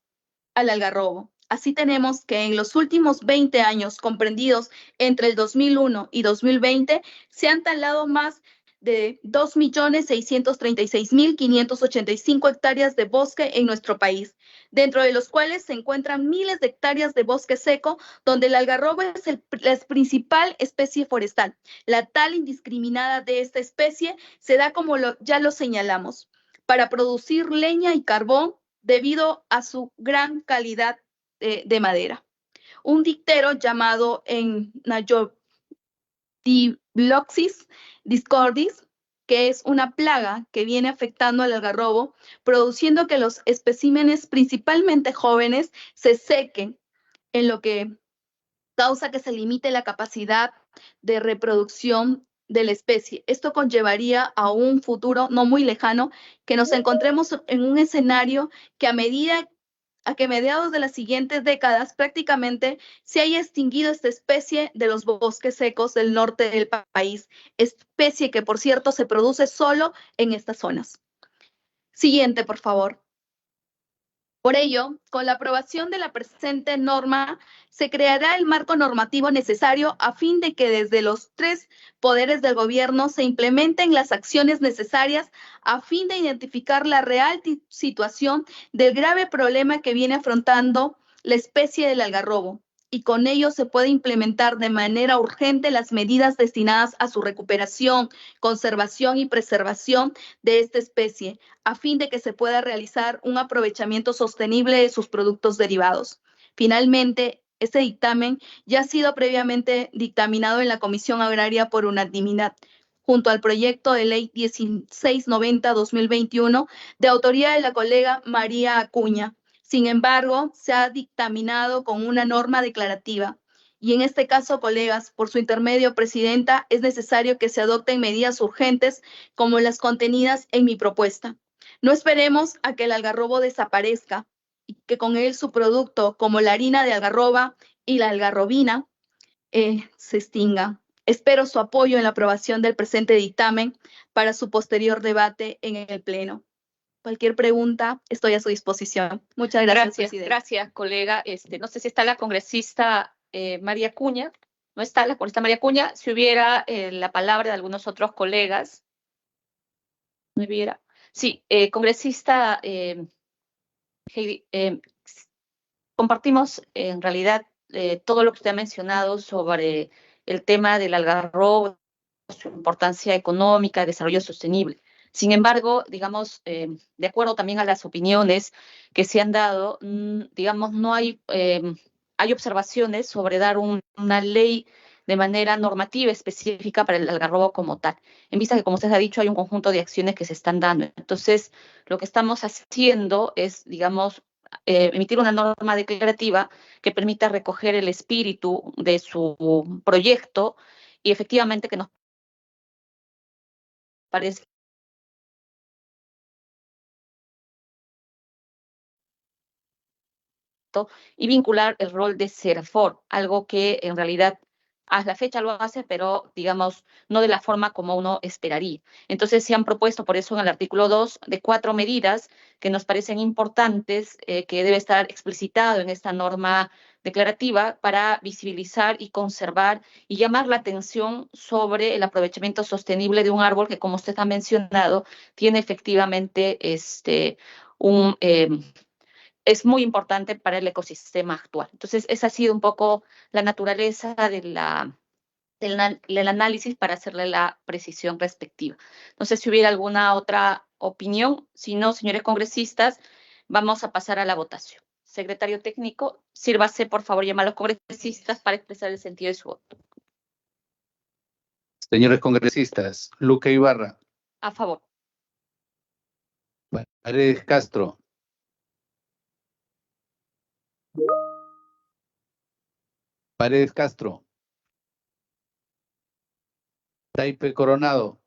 al algarrobo. Así tenemos que en los últimos 20 años, comprendidos entre el 2001 y 2020, se han talado más de 2.636.585 hectáreas de bosque en nuestro país, dentro de los cuales se encuentran miles de hectáreas de bosque seco, donde el algarrobo es la principal especie forestal. La tala indiscriminada de esta especie se da, como ya lo señalamos, para producir leña y carbón debido a su gran calidad de madera. Un dictero llamado en Nayotibloxis discordis, que es una plaga que viene afectando al algarrobo, produciendo que los especímenes, principalmente jóvenes, se sequen, en lo que causa que se limite la capacidad de reproducción de la especie. Esto conllevaría a un futuro no muy lejano que nos encontremos en un escenario que a que mediados de las siguientes décadas prácticamente se haya extinguido esta especie de los bosques secos del norte del país, especie que, por cierto, se produce solo en estas zonas. Siguiente, por favor. Por ello, con la aprobación de la presente norma, se creará el marco normativo necesario a fin de que desde los 3 poderes del gobierno se implementen las acciones necesarias a fin de identificar la real situación del grave problema que viene afrontando la especie del algarrobo, y con ello se puede implementar de manera urgente las medidas destinadas a su recuperación, conservación y preservación de esta especie, a fin de que se pueda realizar un aprovechamiento sostenible de sus productos derivados. Finalmente, este dictamen ya ha sido previamente dictaminado en la Comisión Agraria por unanimidad, junto al proyecto de ley 1690-2021 de autoría de la colega María Acuña. Sin embargo, se ha dictaminado con una norma declarativa. Y en este caso, colegas, por su intermedio, Presidenta, es necesario que se adopten medidas urgentes como las contenidas en mi propuesta. No esperemos a que el algarrobo desaparezca y que con él su producto, como la harina de algarroba y la algarrobina, se extinga. Espero su apoyo en la aprobación del presente dictamen para su posterior debate en el Pleno. Cualquier pregunta, estoy a su disposición. Muchas gracias, Presidenta. Gracias, colega. No sé si está la congresista María Acuña. No está la congresista María Acuña. Si hubiera la palabra de algunos otros colegas. ¿No hubiera? Sí, congresista Heidi, compartimos en realidad todo lo que usted ha mencionado sobre el tema del algarrobo, su importancia económica, desarrollo sostenible. Sin embargo, digamos, de acuerdo también a las opiniones que se han dado, digamos, no hay, hay observaciones sobre dar una ley de manera normativa específica para el algarrobo como tal, en vista que, como usted ha dicho, hay un conjunto de acciones que se están dando. Entonces, lo que estamos haciendo es, digamos, emitir una norma declarativa que permita recoger el espíritu de su proyecto y efectivamente que nos parece y vincular el rol de CERAFOR, algo que en realidad a la fecha lo hace, pero digamos, no de la forma como uno esperaría. Entonces se han propuesto por eso en el artículo 2 de 4 medidas que nos parecen importantes, que debe estar explicitado en esta norma declarativa para visibilizar y conservar y llamar la atención sobre el aprovechamiento sostenible de un árbol que, como usted ha mencionado, tiene efectivamente es muy importante para el ecosistema actual. Entonces, esa ha sido un poco la naturaleza del análisis para hacerle la precisión respectiva. No sé si hubiera alguna otra opinión. Si no, señores congresistas, vamos a pasar a la votación. Secretario técnico, sírvase, por favor, llamar a los congresistas para expresar el sentido de su voto. Señores congresistas, Luca Ibarra. A favor. Paredes Castro. Paredes Castro. Taipe Coronado.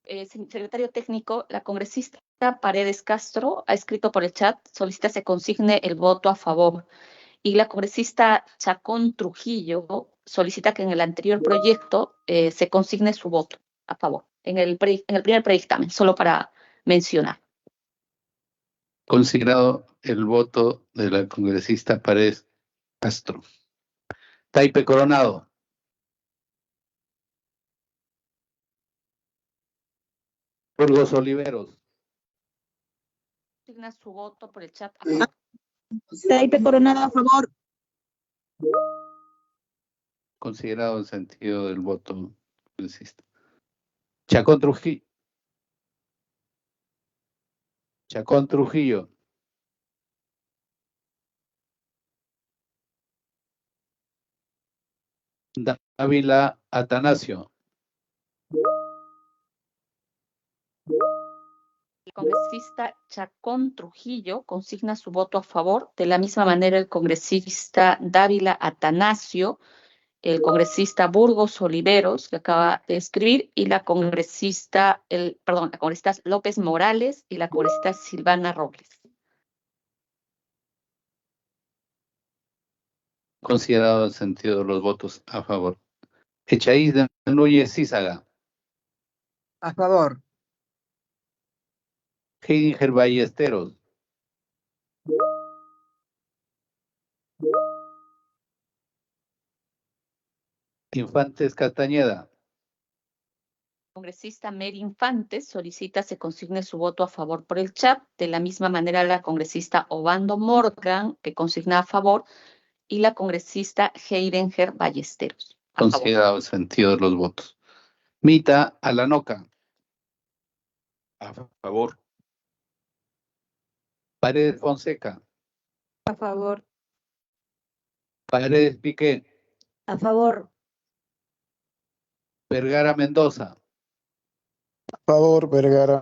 Secretario técnico, la congresista Paredes Castro ha escrito por el chat, solicita se consigne el voto a favor. Y la congresista Chacón Trujillo solicita que en el anterior proyecto se consigne su voto a favor, en el primer predictamen, solo para mencionar. Considerado el voto de la congresista Paredes Castro. Taipe Coronado. Burgos Oliveros. Consigna su voto por el chat a favor. Taipe Coronado, a favor. Considerado el sentido del voto congresista. Chacón Trujillo. Chacón Trujillo. Dávila Atanasio. El congresista Chacón Trujillo consigna su voto a favor. De la misma manera, el congresista Dávila Atanasio, el congresista Burgos Oliveros, que acaba de escribir, y la congresista López Morales y la congresista Silvana Robles. Considerado el sentido de los votos a favor. Echaíz de Núñez Cízaga. A favor. Heidinger Ballesteros. Infantes Castañeda. Congresista Mary Infantes solicita se consigne su voto a favor por el chat. De la misma manera, la congresista Obando Morgan, que consigna a favor, y la congresista Heidinger Ballesteros. Considerado el sentido de los votos. Mita Alanoca. A favor. Paredes Fonseca. A favor. Paredes Piqué. A favor. Vergara Mendoza. A favor, Vergara.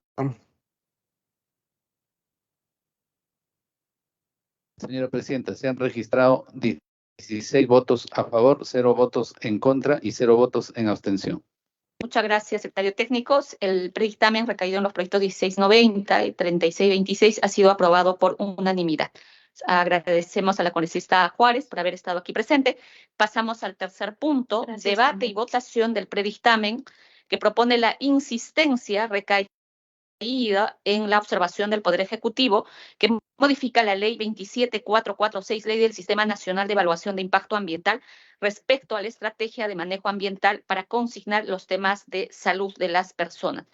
Señora Presidenta, se han registrado 16 votos a favor, 0 votos en contra y 0 votos en abstención. Muchas gracias, secretario técnico. El predictamen recaído en los proyectos 1690 y 3626 ha sido aprobado por unanimidad. Agradecemos a la congresista Juárez por haber estado aquí presente. Pasamos al tercer punto, debate y votación del predictamen que propone la insistencia recaída en la observación del Poder Ejecutivo que modifica la Ley 27446, Ley del Sistema Nacional de Evaluación de Impacto Ambiental, respecto a la estrategia de manejo ambiental para consignar los temas de salud de las personas.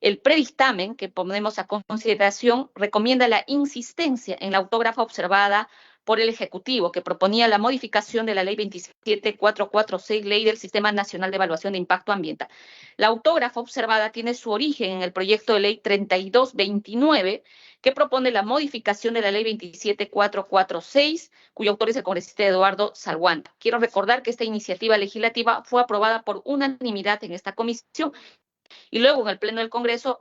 El predictamen que ponemos a consideración recomienda la insistencia en la autógrafa observada por el Ejecutivo, que proponía la modificación de la Ley 27446, Ley del Sistema Nacional de Evaluación de Impacto Ambiental. La autógrafa observada tiene su origen en el proyecto de ley 3229, que propone la modificación de la Ley 27446, cuyo autor es el congresista Eduardo Salguanta. Quiero recordar que esta iniciativa legislativa fue aprobada por unanimidad en esta comisión y luego en el Pleno del Congreso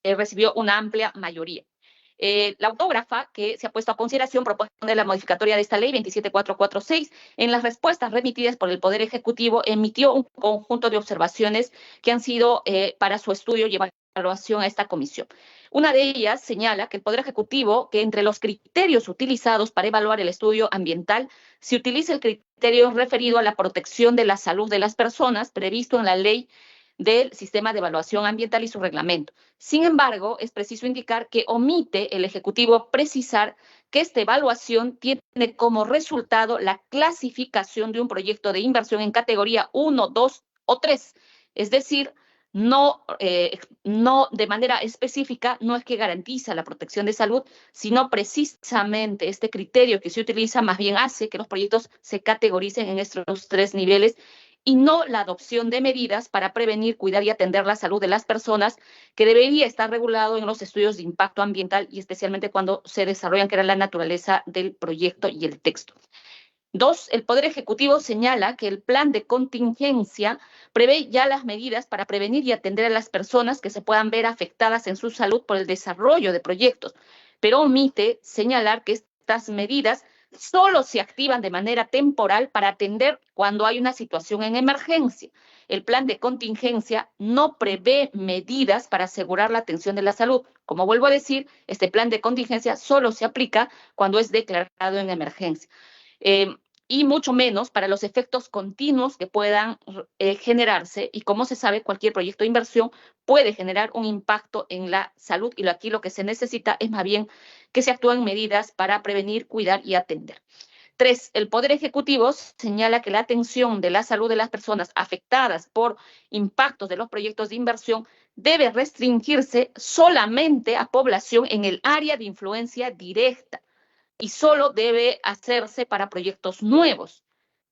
recibió una amplia mayoría. La autógrafa que se ha puesto a consideración propone la modificatoria de esta ley 27446. En las respuestas remitidas por el Poder Ejecutivo emitió un conjunto de observaciones que han sido para su estudio y evaluación a esta comisión. Una de ellas señala que el Poder Ejecutivo, que entre los criterios utilizados para evaluar el estudio ambiental, se utiliza el criterio referido a la protección de la salud de las personas previsto en la ley del Sistema de Evaluación Ambiental y su reglamento. Sin embargo, es preciso indicar que omite el Ejecutivo precisar que esta evaluación tiene como resultado la clasificación de un proyecto de inversión en categoría 1, 2 o 3. Es decir, no de manera específica, no es que garantiza la protección de salud, sino precisamente este criterio que se utiliza más bien hace que los proyectos se categoricen en estos 3 niveles y no la adopción de medidas para prevenir, cuidar y atender la salud de las personas, que debería estar regulado en los estudios de impacto ambiental y especialmente cuando se desarrollan, que era la naturaleza del proyecto y el texto. 2, el Poder Ejecutivo señala que el plan de contingencia prevé ya las medidas para prevenir y atender a las personas que se puedan ver afectadas en su salud por el desarrollo de proyectos, pero omite señalar que estas medidas solo se activan de manera temporal para atender cuando hay una situación en emergencia. El plan de contingencia no prevé medidas para asegurar la atención de la salud. Como vuelvo a decir, este plan de contingencia solo se aplica cuando es declarado en emergencia. y mucho menos para los efectos continuos que puedan generarse. Y como se sabe, cualquier proyecto de inversión puede generar un impacto en la salud, y aquí lo que se necesita es más bien que se actúen medidas para prevenir, cuidar y atender. 3. El Poder Ejecutivo señala que la atención de la salud de las personas afectadas por impactos de los proyectos de inversión debe restringirse solamente a población en el área de influencia directa y solo debe hacerse para proyectos nuevos,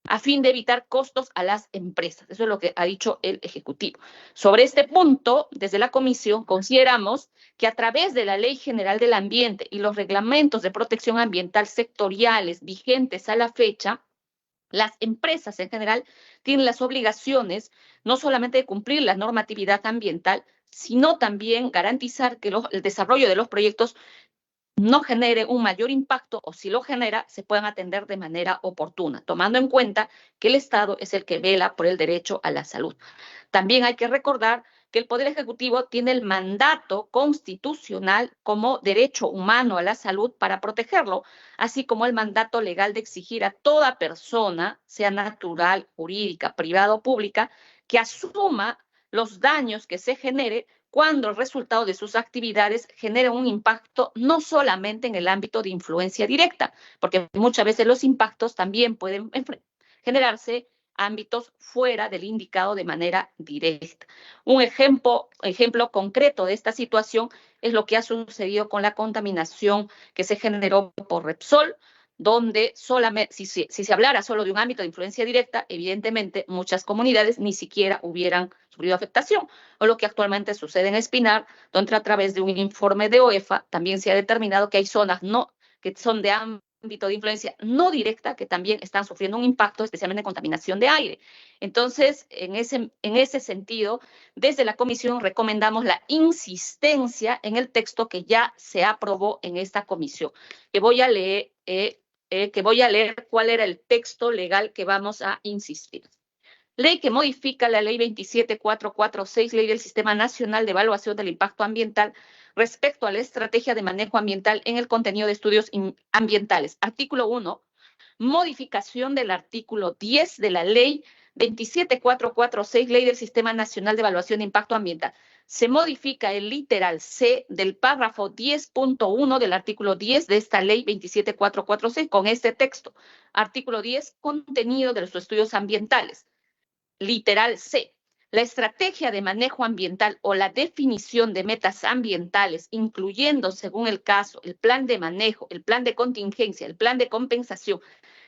a fin de evitar costos a las empresas. Eso es lo que ha dicho el Ejecutivo. Sobre este punto, desde la Comisión consideramos que a través de la Ley General del Ambiente y los reglamentos de protección ambiental sectoriales vigentes a la fecha, las empresas en general tienen las obligaciones no solamente de cumplir la normatividad ambiental, sino también garantizar que el desarrollo de los proyectos no genere un mayor impacto, o si lo genera, se puedan atender de manera oportuna, tomando en cuenta que el Estado es el que vela por el derecho a la salud. También hay que recordar que el Poder Ejecutivo tiene el mandato constitucional como derecho humano a la salud para protegerlo, así como el mandato legal de exigir a toda persona, sea natural, jurídica, privada o pública, que asuma los daños que se genere cuando el resultado de sus actividades genera un impacto no solamente en el ámbito de influencia directa, porque muchas veces los impactos también pueden generarse ámbitos fuera del indicado de manera directa. Un ejemplo concreto de esta situación es lo que ha sucedido con la contaminación que se generó por Repsol, donde solamente, si se hablara solo de un ámbito de influencia directa, evidentemente muchas comunidades ni siquiera hubieran sufrido afectación, o lo que actualmente sucede en Espinar, donde a través de un informe de OEFA también se ha determinado que hay zonas que son de ámbito de influencia no directa que también están sufriendo un impacto, especialmente en contaminación de aire. Entonces, en ese sentido, desde la Comisión recomendamos la insistencia en el texto que ya se aprobó en esta comisión, que voy a leer cuál era el texto legal que vamos a insistir. Ley que modifica la Ley 27446, Ley del Sistema Nacional de Evaluación del Impacto Ambiental, respecto a la estrategia de manejo ambiental en el contenido de estudios ambientales. Artículo 1. Modificación del artículo 10 de la Ley 27446, Ley del Sistema Nacional de Evaluación de Impacto Ambiental. Se modifica el literal C del párrafo 10.1 del artículo 10 de esta Ley 27446 con este texto. Artículo 10, contenido de los estudios ambientales. Literal C. La estrategia de manejo ambiental o la definición de metas ambientales, incluyendo, según el caso, el plan de manejo, el plan de contingencia, el plan de compensación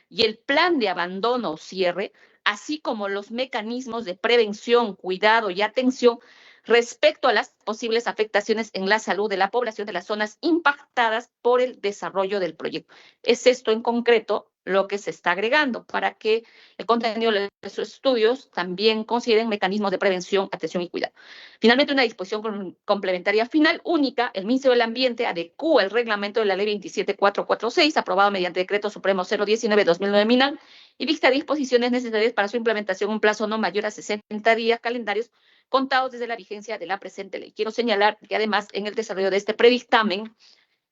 y el plan de abandono o cierre, así como los mecanismos de prevención, cuidado y atención respecto a las posibles afectaciones en la salud de la población de las zonas impactadas por el desarrollo del proyecto. Es esto en concreto lo que se está agregando para que el contenido de sus estudios también consideren mecanismos de prevención, atención y cuidado. Finalmente, una disposición complementaria final única, el Ministerio del Ambiente adecúa el reglamento de la Ley 27446, aprobado mediante Decreto Supremo 019/2009 MINAL, y dicta disposiciones necesarias para su implementación en un plazo no mayor a 60 días calendarios contados desde la vigencia de la presente ley. Quiero señalar que además en el desarrollo de este predictamen,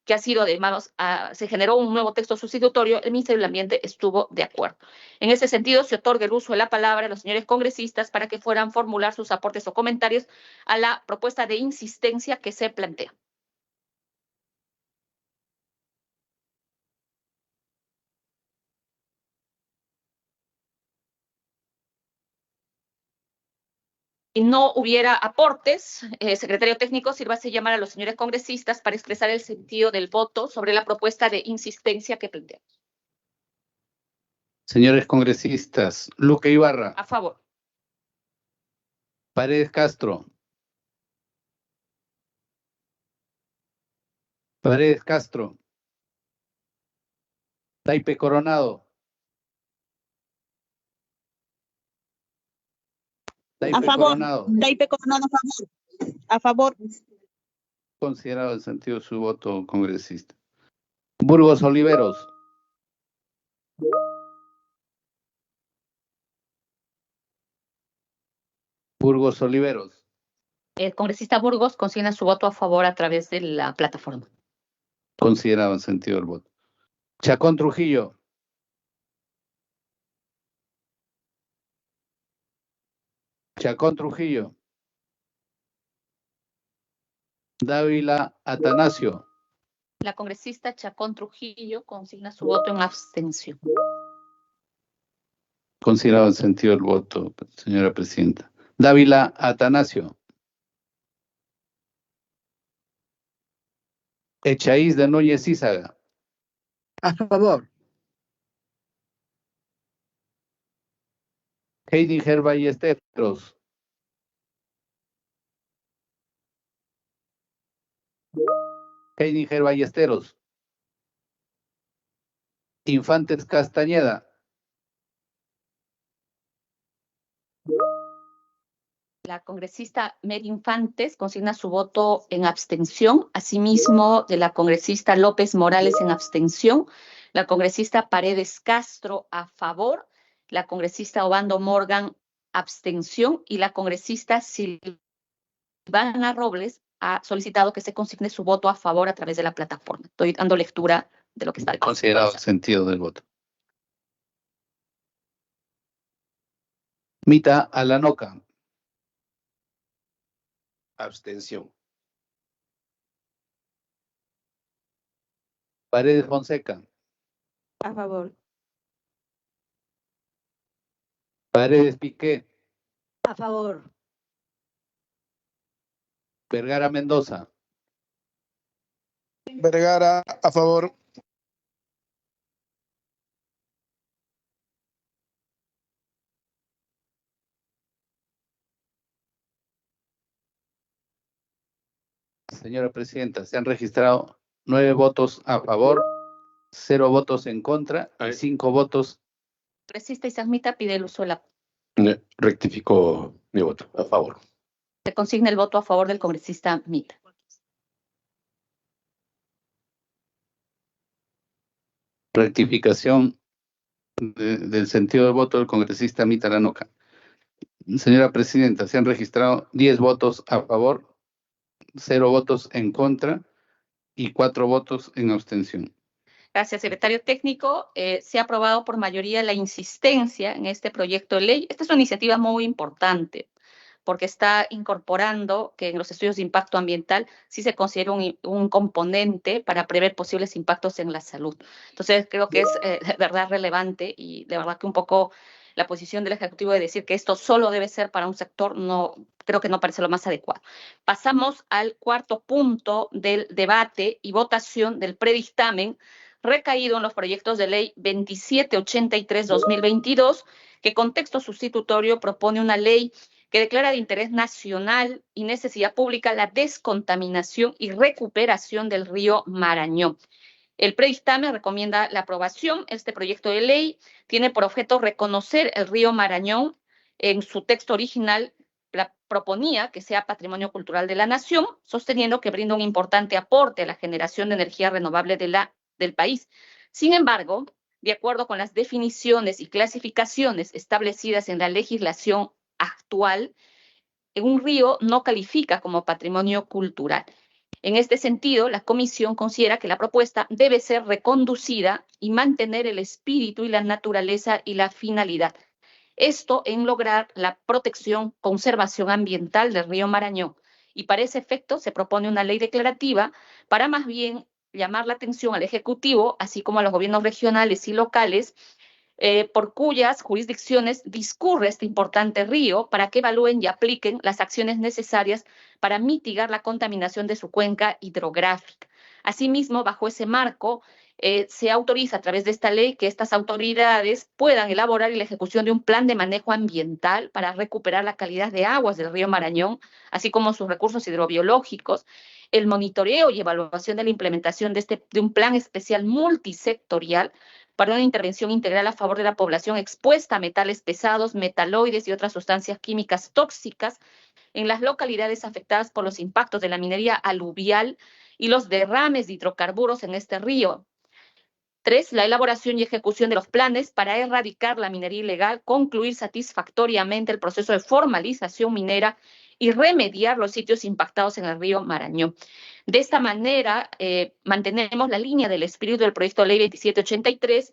que ha sido además, se generó un nuevo texto sustitutorio, el Ministerio del Ambiente estuvo de acuerdo. En ese sentido, se otorga el uso de la palabra a los señores congresistas para que fueran formular sus aportes o comentarios a la propuesta de insistencia que se plantea. Si no hubiera aportes, secretario técnico, sírvase llamar a los señores congresistas para expresar el sentido del voto sobre la propuesta de insistencia que planteamos. Señores congresistas, Luque Ibarra. A favor. Paredes Castro. Paredes Castro. Taipe Coronado. Taipe A favor. Coronado. Taipe Coronado, a favor. A favor. Considerado el sentido de su voto, congresista. Burgos Oliveros. Burgos Oliveros. El congresista Burgos consigna su voto a favor a través de la plataforma. Considerado el sentido del voto. Chacón Trujillo. Chacón Trujillo. Dávila Atanasio. La congresista Chacón Trujillo consigna su voto en abstención. Considerado el sentido del voto, señora presidenta. Dávila Atanasio. Echaíz de Núñez Cízaga. A favor. Heidinger Ballesteros. Heidinger Ballesteros. Infantes Castañeda. La congresista Mary Infantes consigna su voto en abstención, asimismo de la congresista López Morales en abstención, la congresista Paredes Castro a favor, la congresista Obando Morgan abstención y la congresista Silvana Robles ha solicitado que se consigne su voto a favor a través de la plataforma. Estoy dando lectura de lo que está. Considerado el sentido del voto. Mita Alanoca. Abstención. Paredes Fonseca. A favor. Paredes Piqué. A favor. Vergara Mendoza. Vergara, a favor. Señora presidenta, se han registrado 9 votos a favor, 0 votos en contra y 5 votos. El congresista Isaac Mita pide el uso de la... Rectifico mi voto. A favor. Se consigna el voto a favor del congresista Mita. Rectificación del sentido de voto del congresista Mita Alanoca. Señora presidenta, se han registrado 10 votos a favor, 0 votos en contra y 4 votos en abstención. Gracias, secretario técnico. Se ha aprobado por mayoría la insistencia en este proyecto de ley. Esta es una iniciativa muy importante porque está incorporando que en los estudios de impacto ambiental sí se considera un componente para prever posibles impactos en la salud. Entonces, creo que es de verdad relevante y de verdad que un poco la posición del Ejecutivo de decir que esto solo debe ser para un sector, no, creo que no parece lo más adecuado. Pasamos al cuarto punto del debate y votación del predictamen recaído en los proyectos de ley 2783-2022, que con texto sustitutorio propone una ley que declara de interés nacional y necesidad pública la descontaminación y recuperación del río Marañón. El predictamen recomienda la aprobación. Este proyecto de ley tiene por objeto reconocer el río Marañón. En su texto original proponía que sea patrimonio cultural de la nación, sosteniendo que brinda un importante aporte a la generación de energía renovable del país. Sin embargo, de acuerdo con las definiciones y clasificaciones establecidas en la legislación actual, un río no califica como patrimonio cultural. En este sentido, la Comisión considera que la propuesta debe ser reconducida y mantener el espíritu y la naturaleza y la finalidad. Esto en lograr la protección, conservación ambiental del río Marañón. Y para ese efecto se propone una ley declarativa para más bien llamar la atención al Ejecutivo, así como a los gobiernos regionales y locales, por cuyas jurisdicciones discurre este importante río, para que evalúen y apliquen las acciones necesarias para mitigar la contaminación de su cuenca hidrográfica. Asimismo, bajo ese marco, se autoriza a través de esta ley que estas autoridades puedan elaborar la ejecución de un plan de manejo ambiental para recuperar la calidad de aguas del río Marañón, así como sus recursos hidrobiológicos, el monitoreo y evaluación de la implementación de un plan especial multisectorial para una intervención integral a favor de la población expuesta a metales pesados, metaloides y otras sustancias químicas tóxicas en las localidades afectadas por los impactos de la minería aluvial y los derrames de hidrocarburos en este río. 3. La elaboración y ejecución de los planes para erradicar la minería ilegal, concluir satisfactoriamente el proceso de formalización minera y remediar los sitios impactados en el río Marañón. De esta manera, mantenemos la línea del espíritu del proyecto de ley 2783,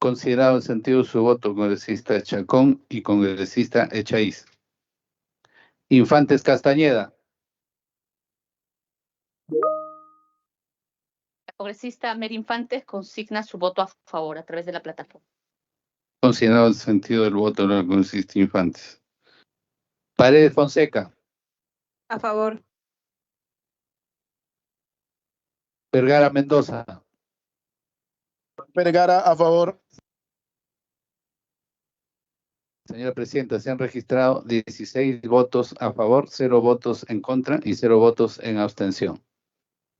Considerado el sentido de su voto, congresista Chacón y congresista Echaíz. Infantes Castañeda. La congresista Mary Infantes consigna su voto a favor a través de la plataforma. Considerado el sentido del voto de la congresista Infantes. Paredes Fonseca. A favor. Vergara Mendoza. Vergara, a favor. Señora Presidenta, se han registrado 16 votos a favor, 0 votos en contra y 0 votos en abstención.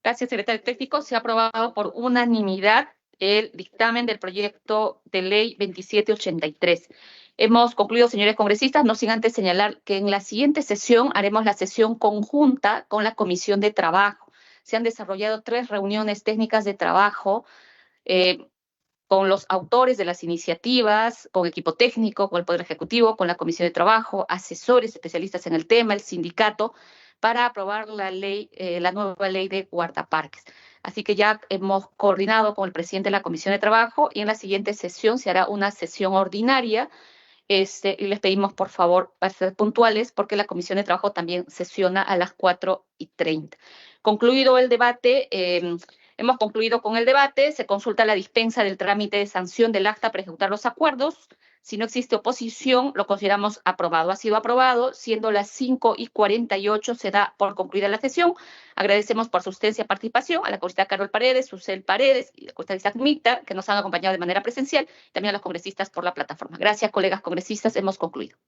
Gracias, secretario técnico. Se ha aprobado por unanimidad el dictamen del proyecto de ley 2783. Hemos concluido, señores congresistas, no sin antes señalar que en la siguiente sesión haremos la sesión conjunta con la Comisión de Trabajo. Se han desarrollado 3 reuniones técnicas de trabajo con los autores de las iniciativas, con equipo técnico, con el Poder Ejecutivo, con la Comisión de Trabajo, asesores especialistas en el tema, el sindicato, para aprobar la ley, la nueva ley de guardaparques. Así que ya hemos coordinado con el presidente de la Comisión de Trabajo y en la siguiente sesión se hará una sesión ordinaria. Y les pedimos, por favor, para ser puntuales, porque la Comisión de Trabajo también sesiona a las 4:30. Concluido el debate, hemos concluido con el debate, se consulta la dispensa del trámite de sanción del acta para ejecutar los acuerdos. Si no existe oposición, lo consideramos aprobado. Ha sido aprobado, siendo las 5:48, se da por concluida la sesión. Agradecemos por su asistencia y participación a la congresista Carol Paredes, Susel Paredes y la congresista Mita, que nos han acompañado de manera presencial, también a los congresistas por la plataforma. Gracias, colegas congresistas, hemos concluido.